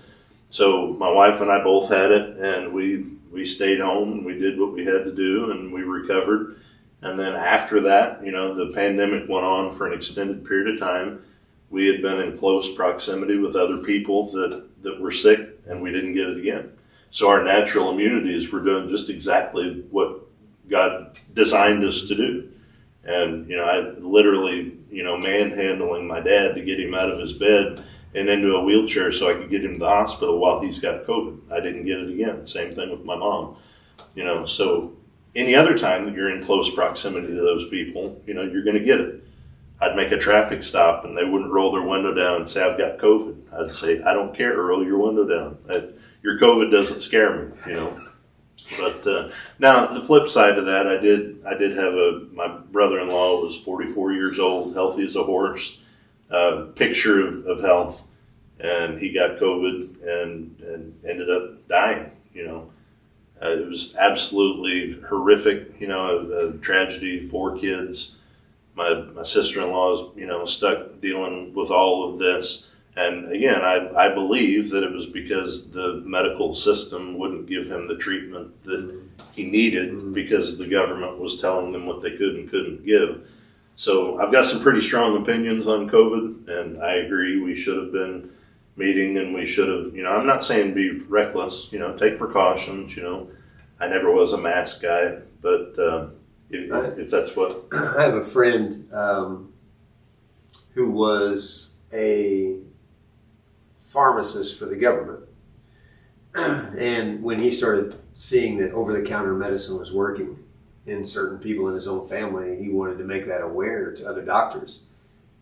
So my wife and I both had it, and we stayed home and we did what we had to do, and we recovered. And then after that, the pandemic went on for an extended period of time. We had been in close proximity with other people that were sick, and we didn't get it again. So our natural immunities were doing just exactly what God designed us to do. And, I literally, manhandling my dad to get him out of his bed and into a wheelchair so I could get him to the hospital while he's got COVID. I didn't get it again. Same thing with my mom. So any other time that you're in close proximity to those people, you're going to get it. I'd make a traffic stop and they wouldn't roll their window down and say, I've got COVID. I'd say, I don't care, roll your window down. Your COVID doesn't scare me, But now the flip side of that, I did have my brother-in-law was 44 years old, healthy as a horse, picture of health, and he got COVID and ended up dying. It was absolutely horrific. A tragedy. 4 kids. My sister-in-law is stuck dealing with all of this. And again, I believe that it was because the medical system wouldn't give him the treatment that he needed because the government was telling them what they could and couldn't give. So I've got some pretty strong opinions on COVID, and I agree we should have been meeting and we should have, I'm not saying be reckless, take precautions, I never was a mask guy, but if that's what... I have a friend who was a pharmacist for the government. And when he started seeing that over-the-counter medicine was working in certain people in his own family, he wanted to make that aware to other doctors.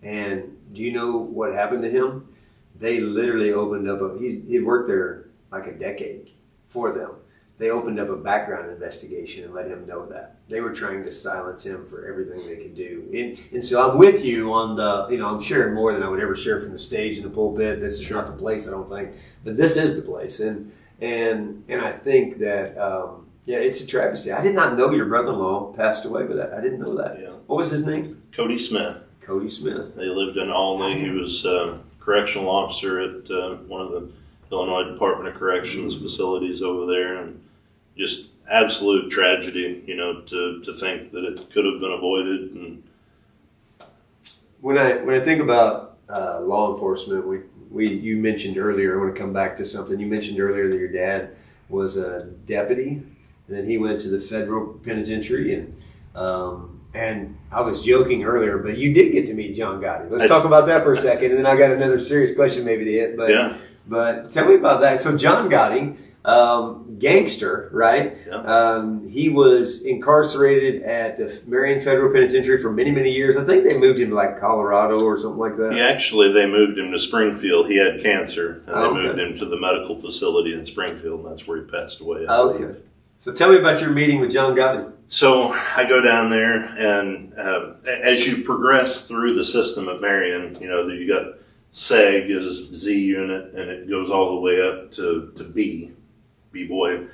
And do you know what happened to him? They literally opened up he'd worked there like a decade for them. They opened up a background investigation and let him know that. They were trying to silence him for everything they could do. And so I'm with you on the, I'm sharing more than I would ever share from the stage in the pulpit. This is not the place, I don't think. But this is the place. And I think that, it's a travesty. I did not know your brother-in-law passed away with that. I didn't know that. Yeah. What was his name? Cody Smith. Cody Smith. They lived in Olney. He was a correctional officer at one of the Illinois Department of Corrections facilities over there. And just absolute tragedy, to think that it could have been avoided. And when I think about law enforcement, you mentioned earlier. I want to come back to something you mentioned earlier, that your dad was a deputy, and then he went to the federal penitentiary. And I was joking earlier, but you did get to meet John Gotti. Let's talk about that for a second, and then I got another serious question maybe to hit. But tell me about that. So John Gotti. gangster, right? Yeah. He was incarcerated at the Marion Federal Penitentiary for many, many years. I think they moved him to like Colorado or something like that. They moved him to Springfield. He had cancer, and Okay. they moved him to the medical facility in Springfield, and that's where he passed away. Okay. So tell me about your meeting with John Gotti. So I go down there, and as you progress through the system at Marion, you got SEG is Z unit, and it goes all the way up to B-boy.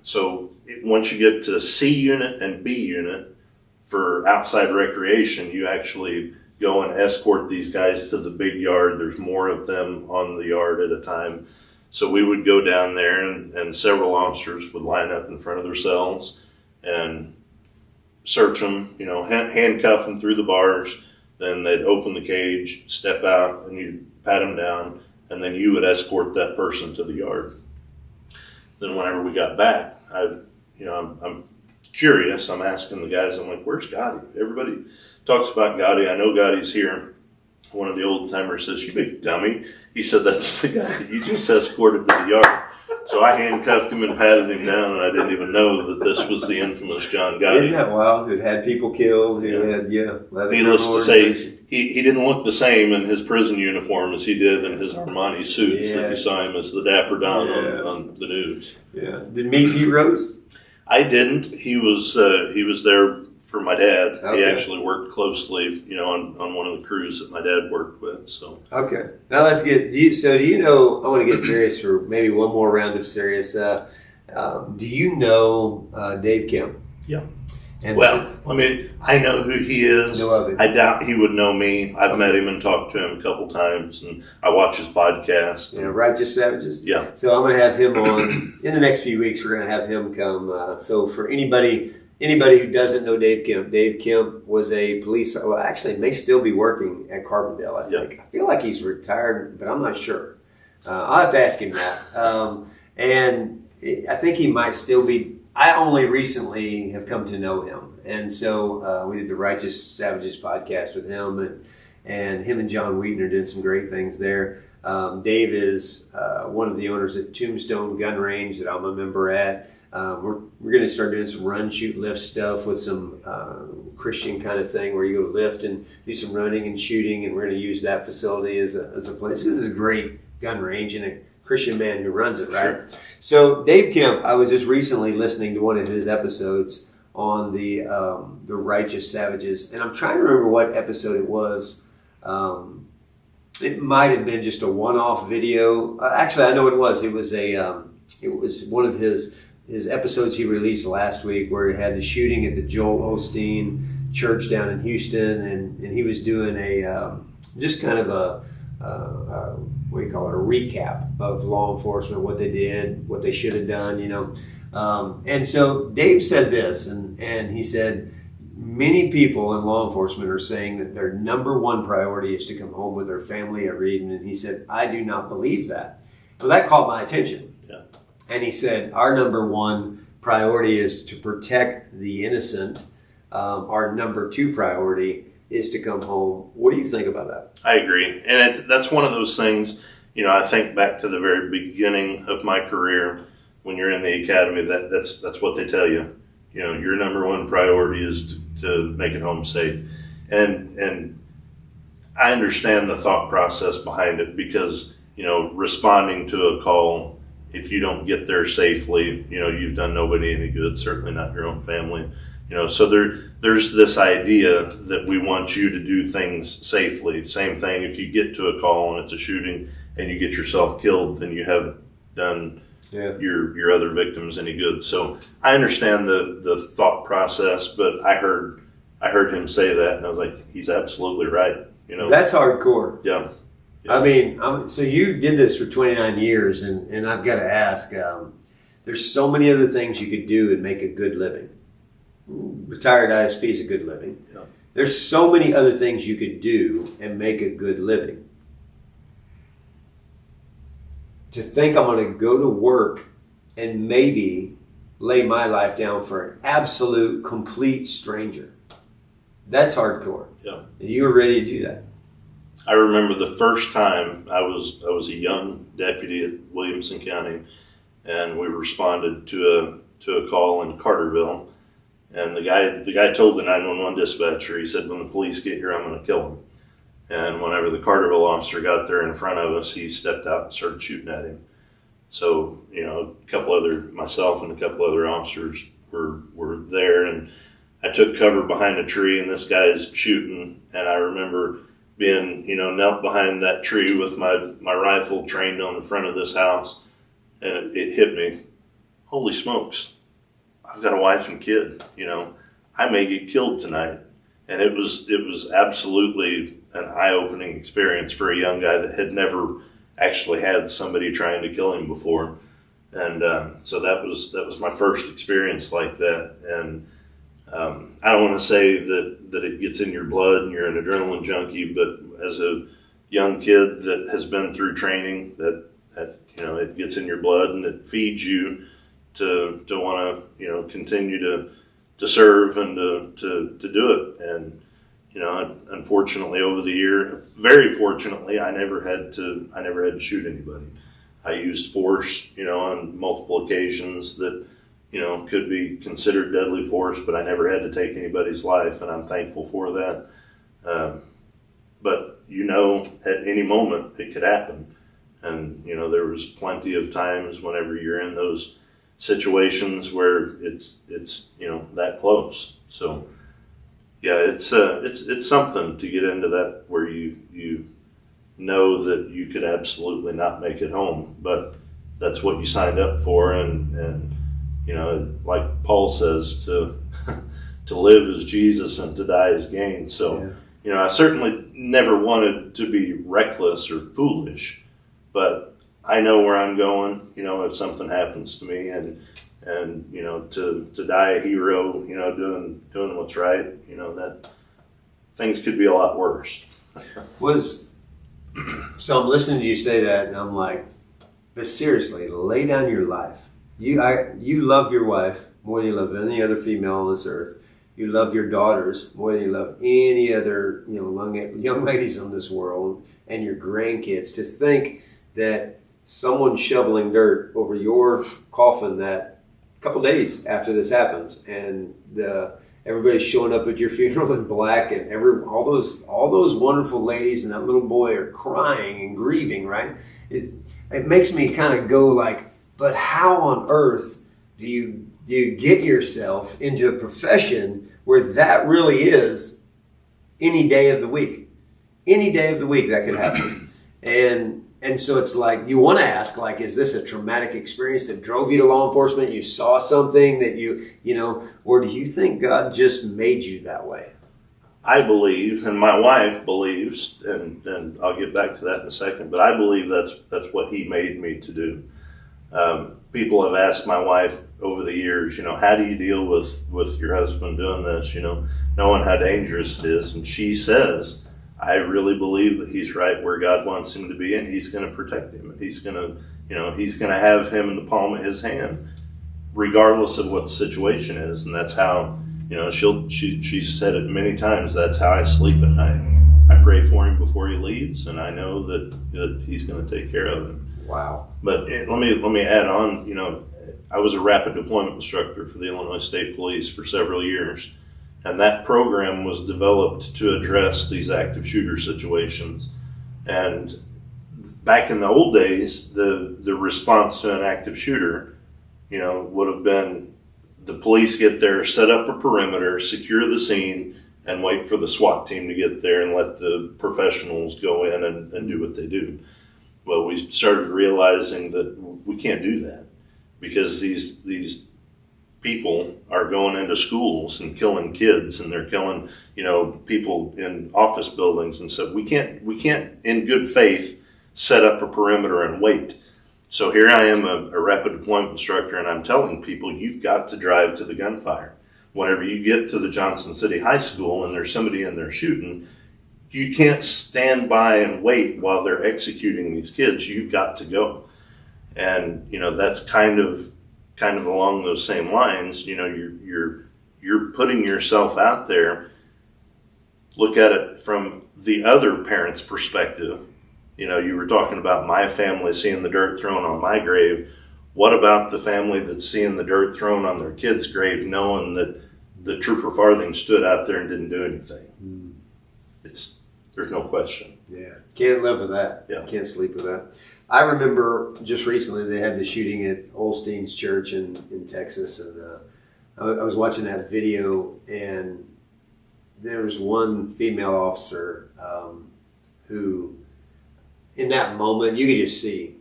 So once you get to C unit and B unit for outside recreation, you actually go and escort these guys to the big yard. There's more of them on the yard at a time. So we would go down there, and several officers would line up in front of their cells and search them, handcuff them through the bars. Then they'd open the cage, step out, and you'd pat them down, and then you would escort that person to the yard. Then whenever we got back, I'm curious. I'm asking the guys, I'm like, where's Gotti? Everybody talks about Gotti. I know Gotti's here. One of the old timers says, you big dummy. He said, that's the guy that you just escorted to the yard. So I handcuffed him and patted him down, and I didn't even know that this was the infamous John Gotti. Isn't that wild? Who'd had people killed. Needless to say, he didn't look the same in his prison uniform as he did in his Armani suits that you saw him as the Dapper Don on the news. Yeah. Did meet Pete Rose? I didn't. He was there for my dad. Okay. He actually worked closely, on one of the crews that my dad worked with. So okay, now let's get. Do you know? I want to get serious for maybe one more round of serious. Do you know Dave Kemp? Yeah. And I know who he is. Know of him. I doubt he would know me. I've met him and talked to him a couple times, and I watch his podcast. Righteous Savages. Yeah. So I'm going to have him on in the next few weeks. We're going to have him come. So for anybody who doesn't know Dave Kemp was a police. Well, actually, may still be working at Carbondale. I think. I feel like he's retired, but I'm not sure. I'll have to ask him that. And I think he might still be. I only recently have come to know him, and so we did the Righteous Savages podcast with him, and him and John Wheaton are doing some great things there. Dave is one of the owners at Tombstone Gun Range that I'm a member at. We're going to start doing some run, shoot, lift stuff with some Christian kind of thing where you go lift and do some running and shooting, and we're going to use that facility as a place. This is a great gun range and a Christian man who runs it, right? Sure. So Dave Kemp, I was just recently listening to one of his episodes on the Righteous Savages, and I'm trying to remember what episode it was. It might have been just a one-off video. Actually, I know it was. It was one of his episodes he released last week where he had the shooting at the Joel Osteen Church down in Houston, and he was doing just kind of a what do you call it, a recap of law enforcement, what they did, what they should have done, and so Dave said this, and he said many people in law enforcement are saying that their number one priority is to come home with their family at reading, and he said, I do not believe that. So that caught my attention. Yeah. And he said, our number one priority is to protect the innocent. Our number two priority is to come home. What do you think about that? I agree. And that's one of those things, I think back to the very beginning of my career when you're in the academy, that's what they tell you. Your number one priority is to make it home safe. And I understand the thought process behind it because, responding to a call, if you don't get there safely, you've done nobody any good, certainly not your own family. So there's this idea that we want you to do things safely. Same thing, if you get to a call and it's a shooting and you get yourself killed, then you haven't done your other victims any good. So I understand the thought process, but I heard him say that, and I was like, he's absolutely right. That's hardcore. Yeah. I mean, so you did this for 29 years, and I've got to ask, there's so many other things you could do and make a good living. Retired ISP is a good living. Yeah. There's so many other things you could do and make a good living. To think I'm going to go to work and maybe lay my life down for an absolute, complete stranger. That's hardcore. Yeah. And you were ready to do that. I remember the first time I was a young deputy at Williamson County, and we responded to a call in Carterville. And the guy told the 911 dispatcher, he said, when the police get here, I'm going to kill him. And whenever the Carterville officer got there in front of us, he stepped out and started shooting at him. So, myself and a couple other officers were there, and I took cover behind a tree, and this guy's shooting. And I remember being, knelt behind that tree with my rifle trained on the front of this house, and it hit me. Holy smokes, I've got a wife and kid, I may get killed tonight. And it was absolutely an eye-opening experience for a young guy that had never actually had somebody trying to kill him before. And so that was my first experience like that. And I don't want to say that it gets in your blood and you're an adrenaline junkie, but as a young kid that has been through training, that it gets in your blood and it feeds you to want to continue to serve and to do it. And unfortunately over the year, very fortunately, I never had to shoot anybody. I used force, on multiple occasions that could be considered deadly force, but I never had to take anybody's life, and I'm thankful for that. But at any moment it could happen, and there was plenty of times whenever you're in those situations where it's that close. So yeah, it's something to get into that where you know that you could absolutely not make it home, but that's what you signed up for, and like Paul says, to live is Jesus and to die is gain. So I certainly never wanted to be reckless or foolish, but I know where I'm going, if something happens to me, and to die a hero, doing what's right, that things could be a lot worse. So I'm listening to you say that, and I'm like, but seriously, lay down your life. You love your wife more than you love any other female on this earth. You love your daughters more than you love any other young ladies on this world, and your grandkids. To think that someone shoveling dirt over your coffin that a couple days after this happens, and everybody's showing up at your funeral in black, and all those wonderful ladies and that little boy are crying and grieving, right? It makes me kind of go like, but how on earth do you get yourself into a profession where that really is any day of the week? Any day of the week that could happen. And so it's like, you want to ask, like, is this a traumatic experience that drove you to law enforcement? You saw something that or do you think God just made you that way? I believe, and my wife believes, and I'll get back to that in a second, but I believe that's what He made me to do. People have asked my wife over the years, how do you deal with your husband doing this, knowing how dangerous it is? And she says, I really believe that he's right where God wants him to be, and He's going to protect him. And He's going to have him in the palm of His hand, regardless of what the situation is. And that's how, she said it many times. That's how I sleep at night. I pray for him before he leaves, and I know that He's going to take care of him. Wow. But let me add on. I was a rapid deployment instructor for the Illinois State Police for several years. And that program was developed to address these active shooter situations. And back in the old days, the response to an active shooter, would have been the police get there, set up a perimeter, secure the scene, and wait for the SWAT team to get there and let the professionals go in and do what they do. Well, we started realizing that we can't do that, because these people are going into schools and killing kids, and they're killing, people in office buildings and stuff. We can't in good faith set up a perimeter and wait. So here I am, a rapid deployment instructor, and I'm telling people, you've got to drive to the gunfire. Whenever you get to the Johnson City High School and there's somebody in there shooting, you can't stand by and wait while they're executing these kids. You've got to go. And, that's kind of along those same lines. You're putting yourself out there. Look at it from the other parent's perspective. You were talking about my family seeing the dirt thrown on my grave. What about the family that's seeing the dirt thrown on their kid's grave, knowing that the Trooper Farthing stood out there and didn't do anything? There's no question. Yeah, can't live with that. Yeah. Can't sleep with that. I remember just recently they had the shooting at Olstein's church in Texas, and I was watching that video, and there was one female officer who, in that moment, you could just see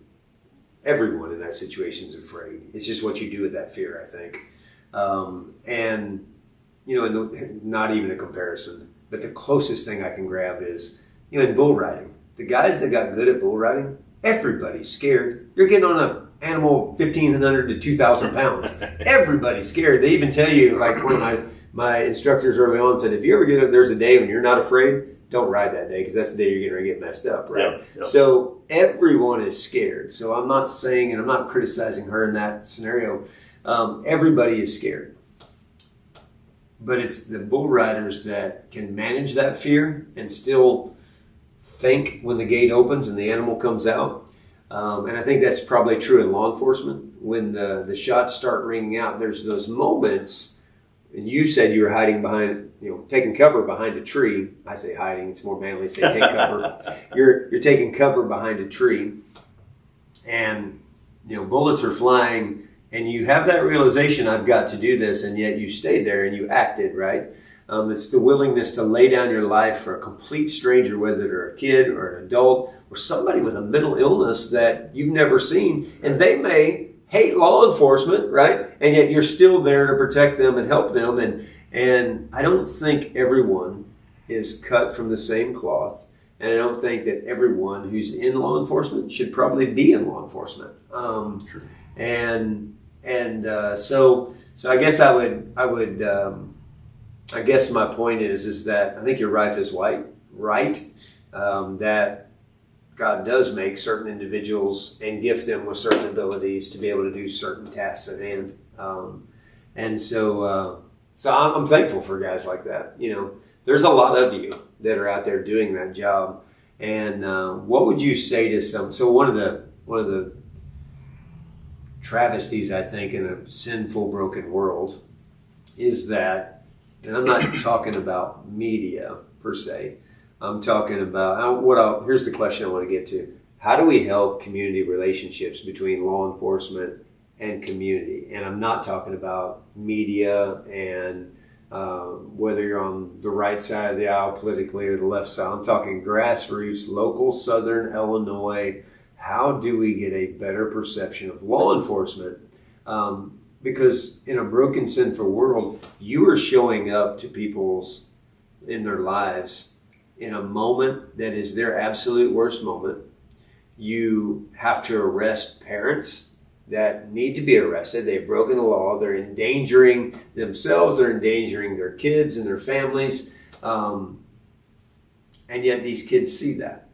everyone in that situation is afraid. It's just what you do with that fear, I think. And, not even a comparison, but the closest thing I can grab is, in bull riding, the guys that got good at bull riding, everybody's scared. You're getting on an animal 1,500 to 2,000 pounds. Everybody's scared. They even tell you, like one of my instructors early on said, if you ever there's a day when you're not afraid, don't ride that day, because that's the day you're getting ready to get messed up, right? Yep. So everyone is scared. So I'm not saying, and I'm not criticizing her in that scenario. Everybody is scared. But it's the bull riders that can manage that fear and still think when the gate opens and the animal comes out. And I think that's probably true in law enforcement. When the shots start ringing out, there's those moments. And you said you were hiding behind, taking cover behind a tree. I say hiding; it's more manly to say take cover. You're taking cover behind a tree, and bullets are flying, and you have that realization, I've got to do this, and yet you stayed there and you acted, right? It's the willingness to lay down your life for a complete stranger, whether they're a kid or an adult or somebody with a mental illness that you've never seen, and they may hate law enforcement, right? And yet you're still there to protect them and help them. And I don't think everyone is cut from the same cloth. And I don't think that everyone who's in law enforcement should probably be in law enforcement. So I guess I guess my point is that I think your wife is right, that God does make certain individuals and gift them with certain abilities to be able to do certain tasks at hand. So I'm thankful for guys like that. There's a lot of you that are out there doing that job. And what would you say to some? So one of the travesties, I think, in a sinful, broken world is that, and I'm not talking about media per se. I'm talking about here's the question I want to get to. How do we help community relationships between law enforcement and community? And I'm not talking about media and whether you're on the right side of the aisle politically or the left side. I'm talking grassroots, local Southern Illinois. How do we get a better perception of law enforcement? Because in a broken, sinful world, you are showing up to people's in their lives in a moment that is their absolute worst moment. You have to arrest parents that need to be arrested. They've broken the law. They're endangering themselves. They're endangering their kids and their families. And yet these kids see that.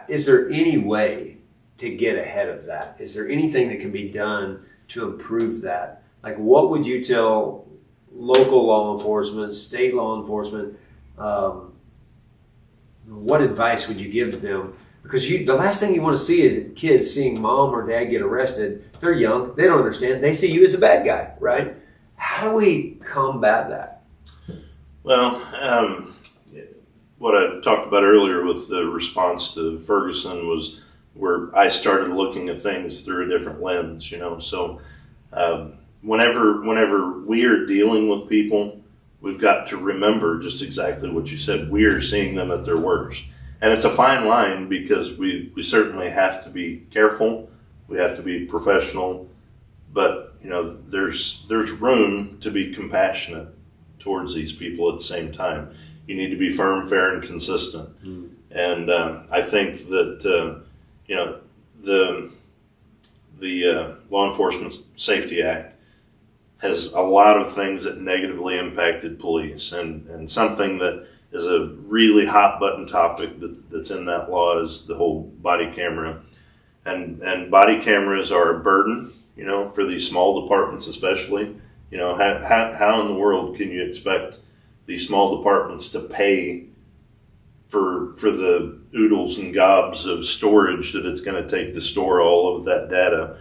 Is there any way to get ahead of that? Is there anything that can be done to improve that? Like, what would you tell local law enforcement, state law enforcement? What advice would you give to them? Because the last thing you want to see is kids seeing mom or dad get arrested. They're young. They don't understand. They see you as a bad guy, right? How do we combat that? Well, what I talked about earlier with the response to Ferguson was where I started looking at things through a different lens, So whenever we are dealing with people, we've got to remember just exactly what you said. We are seeing them at their worst. And it's a fine line because we certainly have to be careful. We have to be professional. But, there's room to be compassionate towards these people at the same time. You need to be firm, fair, and consistent. And I think that, the Law Enforcement Safety Act has a lot of things that negatively impacted police, and something that is a really hot button topic that's in that law is the whole body camera, and body cameras are a burden, for these small departments especially. How in the world can you expect these small departments to pay for the oodles and gobs of storage that it's going to take to store all of that data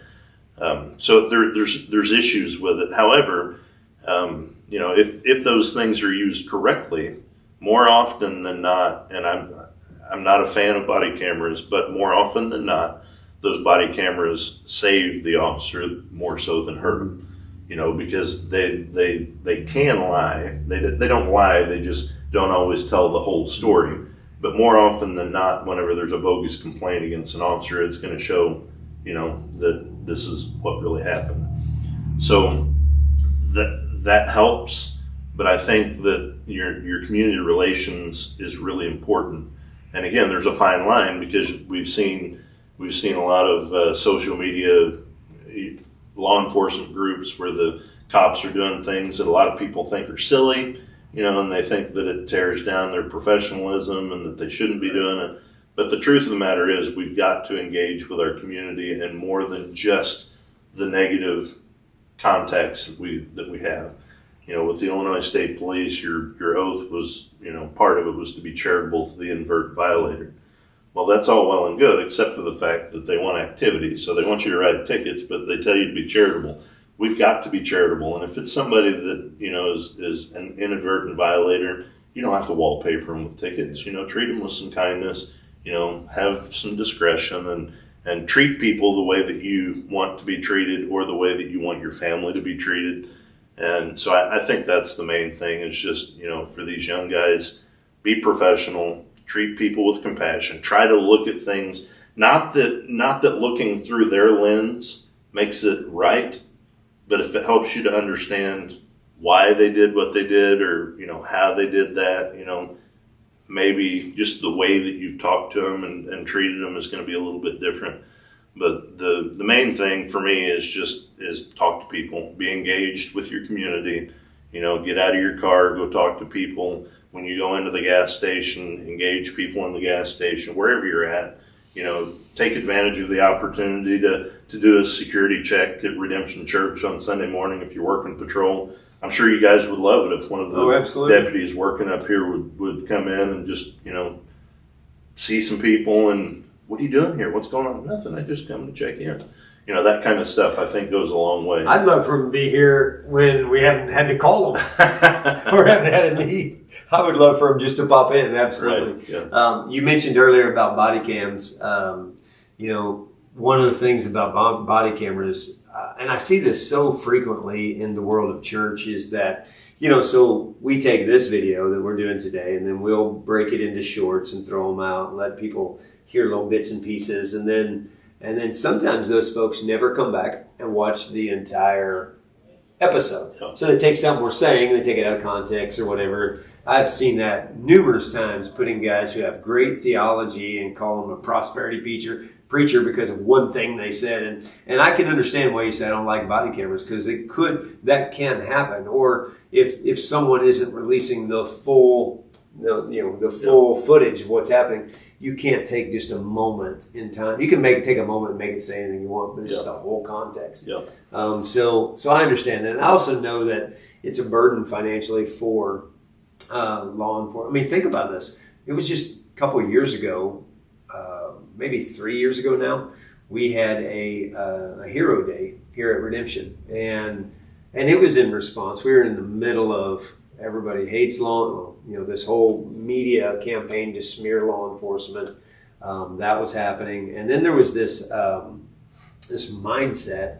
So there's issues with it. However, if those things are used correctly, more often than not, and I'm not a fan of body cameras, but more often than not, those body cameras save the officer more so than hurt him. Because they can lie. They don't lie. They just don't always tell the whole story. But more often than not, whenever there's a bogus complaint against an officer, it's going to show, that this is what really happened. So that helps. But I think that your community relations is really important. And again, there's a fine line, because we've seen a lot of social media law enforcement groups where the cops are doing things that a lot of people think are silly, and they think that it tears down their professionalism and that they shouldn't be doing it. But the truth of the matter is, we've got to engage with our community in more than just the negative context that we have. With the Illinois State Police, your oath was, part of it was to be charitable to the inadvertent violator. Well, that's all well and good, except for the fact that they want activity. So they want you to write tickets, but they tell you to be charitable. We've got to be charitable. And if it's somebody that, is an inadvertent violator, you don't have to wallpaper them with tickets. Treat them with some kindness, have some discretion, and treat people the way that you want to be treated, or the way that you want your family to be treated. And so I think that's the main thing, is just, for these young guys, be professional. Treat people with compassion. Try to look at things, not that looking through their lens makes it right, but if it helps you to understand why they did what they did, or how they did that, maybe just the way that you've talked to them and treated them is going to be a little bit different. But the main thing for me is talk to people, be engaged with your community. Get out of your car, go talk to people. When you go into the gas station, engage people in the gas station, wherever you're at. Take advantage of the opportunity to do a security check at Redemption Church on Sunday morning if you're working patrol. I'm sure you guys would love it if one of the deputies working up here would come in and just, see some people and, what are you doing here? What's going on? Nothing. I just come to check in. That kind of stuff I think goes a long way. I'd love for him to be here when we haven't had to call him or haven't had a need. I would love for him just to pop in. Absolutely. Right. Yeah. You mentioned earlier about body cams. One of the things about body cameras, and I see this so frequently in the world of church, is that, so we take this video that we're doing today, and then we'll break it into shorts and throw them out and let people hear little bits and pieces. And then sometimes those folks never come back and watch the entire episode. Yeah. So they take something we're saying, they take it out of context or whatever. I've seen that numerous times, putting guys who have great theology and call them a prosperity preacher because of one thing they said. And I can understand why you say I don't like body cameras, because that can happen. Or if someone isn't releasing the full footage of what's happening, you can't take just a moment in time. You can take a moment and make it say anything you want, but it's the whole context. Yeah. So I understand that. And I also know that it's a burden financially for law enforcement. I mean, think about this. It was just a couple of years ago, maybe 3 years ago now, we had a Hero Day here at Redemption. And it was in response. We were in the middle of everybody hates this whole media campaign to smear law enforcement. That was happening. And then there was this mindset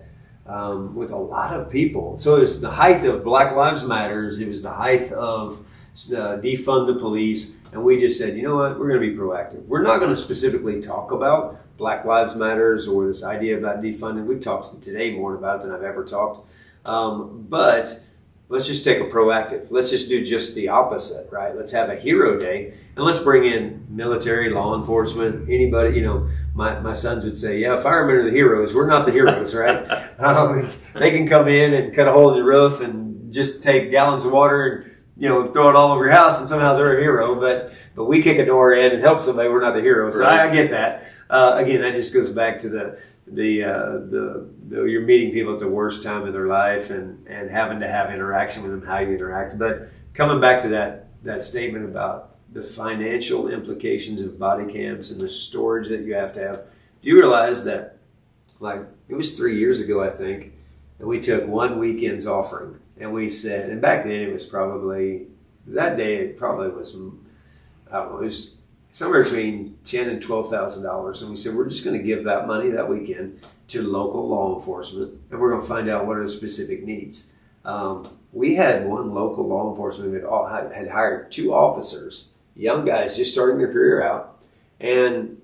with a lot of people. So it was the height of Black Lives Matters. It was the height of defund the police. And we just said, you know what, we're going to be proactive. We're not going to specifically talk about Black Lives Matters or this idea about defunding. We've talked today more about it than I've ever talked. But let's just take a proactive. Let's just do just the opposite, right? Let's have a Hero Day, and let's bring in military, law enforcement, anybody. My sons would say, yeah, firemen are the heroes. We're not the heroes, right? They can come in and cut a hole in the roof and just take gallons of water and throw it all over your house, and somehow they're a hero. But we kick a door in and help somebody. We're not the heroes. So Right. I get that. Again, that just goes back to you're meeting people at the worst time in their life and having to have interaction with them, how you interact. But coming back to that statement about the financial implications of body cams and the storage that you have to have, do you realize that like it was 3 years ago, I think, and we took one weekend's offering, and we said, and back then it was probably, that day it probably was, I don't know, it was somewhere between $10,000 and $12,000, and we said we're just going to give that money that weekend to local law enforcement, and we're going to find out what are the specific needs. We had one local law enforcement who had hired 2 officers, young guys just starting their career out, and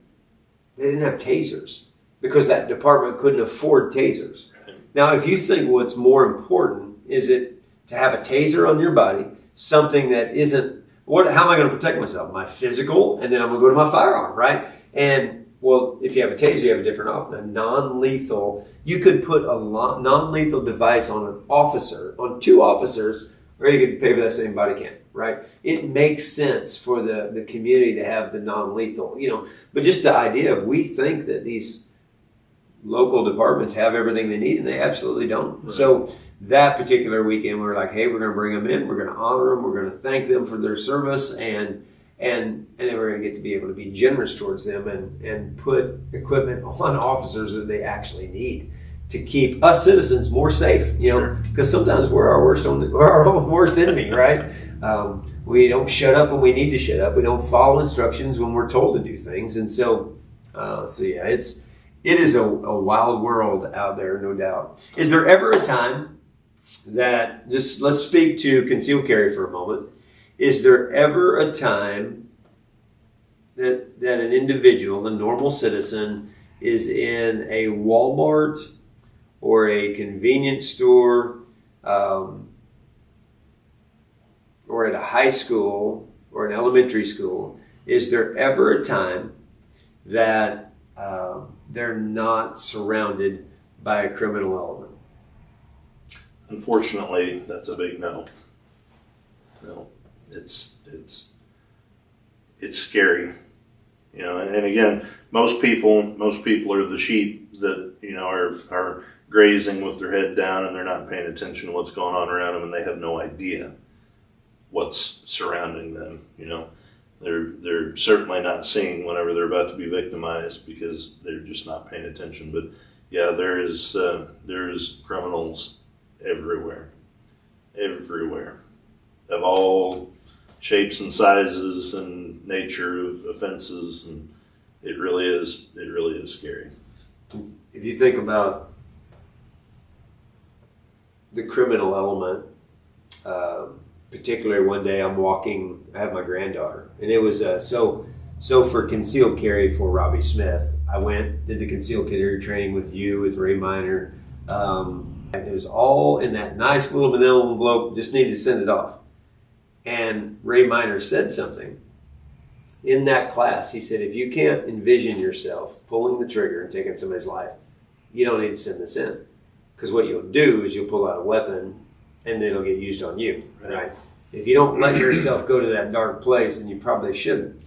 they didn't have tasers because that department couldn't afford tasers. Now, if you think what's more important, is it to have a taser on your body, something that isn't, how am I going to protect myself? My physical, and then I'm going to go to my firearm, right? And, well, if you have a taser, you have a different option, a non-lethal. You could put a non-lethal device on an officer, on 2 officers, or you could pay for that same body cam, right? It makes sense for the community to have the non-lethal, but just the idea of, we think that these local departments have everything they need, and they absolutely don't. Right. So that particular weekend, we were like, hey, we're going to bring them in, we're going to honor them, we're going to thank them for their service, and then we're going to get to be able to be generous towards them and put equipment on officers that they actually need to keep us citizens more safe, because sometimes we're our worst enemy, right? We don't shut up when we need to shut up. We don't follow instructions when we're told to do things. And so yeah, it is a wild world out there, no doubt. Is there ever a time that, just let's speak to concealed carry for a moment. Is there ever a time that an individual, a normal citizen, is in a Walmart or a convenience store or at a high school or an elementary school? Is there ever a time that they're not surrounded by a criminal element? Unfortunately, that's a big no. No, it's scary, And again, most people are the sheep that are grazing with their head down, and they're not paying attention to what's going on around them, and they have no idea what's surrounding them. They're certainly not seeing whenever they're about to be victimized because they're just not paying attention. But yeah, there is criminals everywhere, of all shapes and sizes and nature of offenses, and it really is scary. If you think about the criminal element, particularly one day I'm walking, I have my granddaughter, and it was so for concealed carry for Robbie Smith, I did the concealed carry training with Ray Miner, and it was all in that nice little manila envelope, just needed to send it off. And Ray Miner said something in that class. He said, if you can't envision yourself pulling the trigger and taking somebody's life, you don't need to send this in. Because what you'll do is you'll pull out a weapon and then it'll get used on you, right? If you don't let yourself go to that dark place, then you probably shouldn't.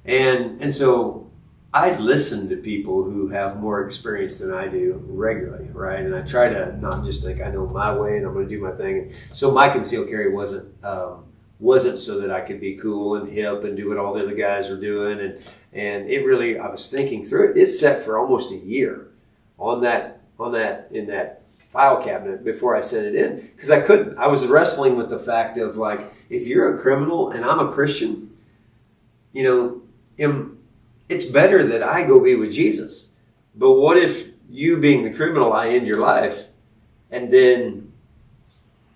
And so I listen to people who have more experience than I do regularly, right? And I try to not just think I know my way and I'm going to do my thing. So my concealed carry wasn't so that I could be cool and hip and do what all the other guys were doing. And it really, I was thinking through it. It's set for almost a year in that file cabinet before I sent it in, because I couldn't. I was wrestling with the fact of, like, if you're a criminal and I'm a Christian, it's better that I go be with Jesus. But what if you, being the criminal, I end your life and then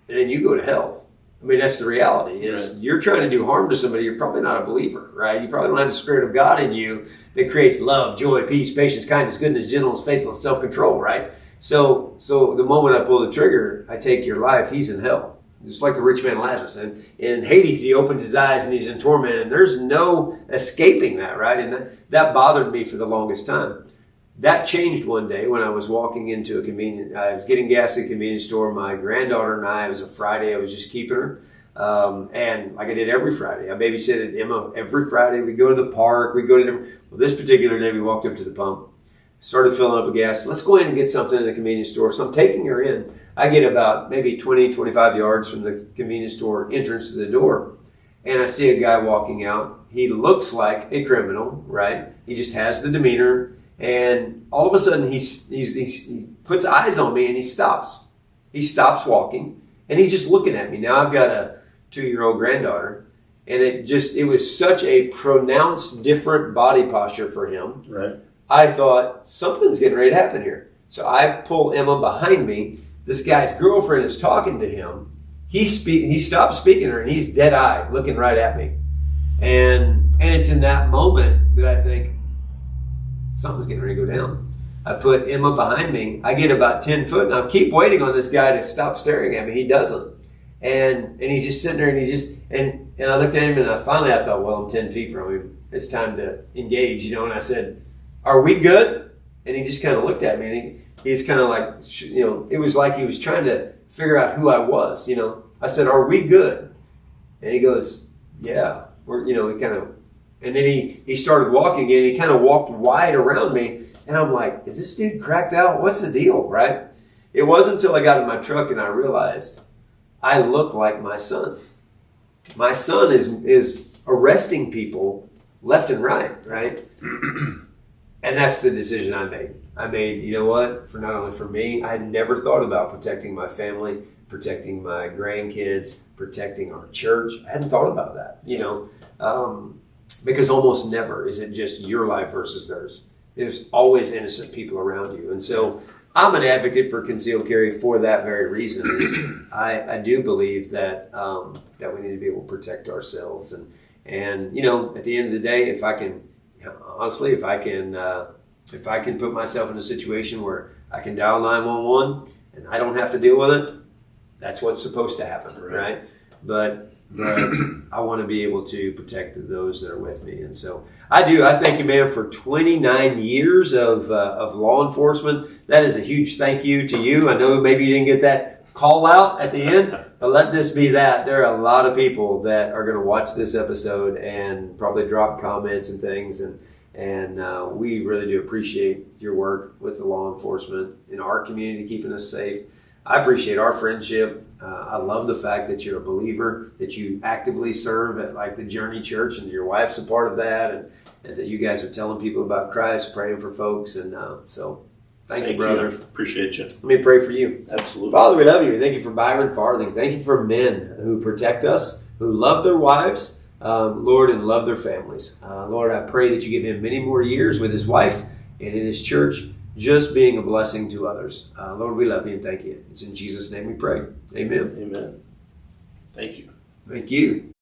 you go to hell? I mean, that's the reality. Is You're trying to do harm to somebody, you're probably not a believer, right? You probably don't have the Spirit of God in you that creates love, joy, peace, patience, kindness, goodness, gentleness, faithfulness, self-control, right? So the moment I pull the trigger, I take your life, he's in hell. Just like the rich man Lazarus. And in Hades, he opened his eyes and he's in torment, and there's no escaping that, right? And that bothered me for the longest time. That changed one day when I was walking into I was getting gas at a convenience store. My granddaughter and it was a Friday, I was just keeping her. And like I did every Friday, I babysitted Emma every Friday. We'd go to the park, this particular day we walked up to the pump, started filling up with gas. Let's go in and get something in the convenience store. So I'm taking her in. I get about maybe 20, 25 yards from the convenience store entrance to the door. And I see a guy walking out. He looks like a criminal, right? He just has the demeanor. And all of a sudden he puts eyes on me and he stops. He stops walking and he's just looking at me. Now I've got a 2-year-old granddaughter, and it was such a pronounced different body posture for him. Right. I thought something's getting ready to happen here. So I pull Emma behind me. This guy's girlfriend is talking to him. He stops speaking to her and he's dead-eyed looking right at me. And it's in that moment that I think something's getting ready to go down. I put Emma behind me. I get about 10 foot and I keep waiting on this guy to stop staring at me. He doesn't. And he's just sitting there and I looked at him and I thought, well, I'm 10 feet from him. It's time to engage, and I said, are we good? And he just kind of looked at me and he's kind of like, it was like he was trying to figure out who I was, I said, are we good? And he goes, yeah, we're, he kind of, and then he started walking and he kind of walked wide around me. And I'm like, is this dude cracked out? What's the deal, right? It wasn't until I got in my truck and I realized I look like my son. My son is arresting people left and right? And that's the decision I made. I made, you know what, for not only for me, I had never thought about protecting my family, protecting my grandkids, protecting our church. I hadn't thought about that, because almost never is it just your life versus theirs. There's always innocent people around you. And so I'm an advocate for concealed carry for that very reason. I do believe that that we need to be able to protect ourselves. And at the end of the day, if I can put myself in a situation where I can dial 911 and I don't have to deal with it, that's what's supposed to happen, right? But I want to be able to protect those that are with me. And so I do. I thank you, man, for 29 years of law enforcement. That is a huge thank you to you. I know maybe you didn't get that call out at the end, but let this be that. There are a lot of people that are going to watch this episode and probably drop comments and things. And we really do appreciate your work with the law enforcement in our community, keeping us safe. I appreciate our friendship. I love the fact that you're a believer, that you actively serve at like the Journey Church, and your wife's a part of that, and that you guys are telling people about Christ, praying for folks. And so thank you, brother. Appreciate you. Let me pray for you. Absolutely. Father, we love you. Thank you for Byron Farthing. Thank you for men who protect us, who love their wives, Lord, and love their families. Lord, I pray that you give him many more years with his wife and in his church, just being a blessing to others. Lord, we love you and thank you. It's in Jesus' name we pray. Amen. Amen. Thank you. Thank you.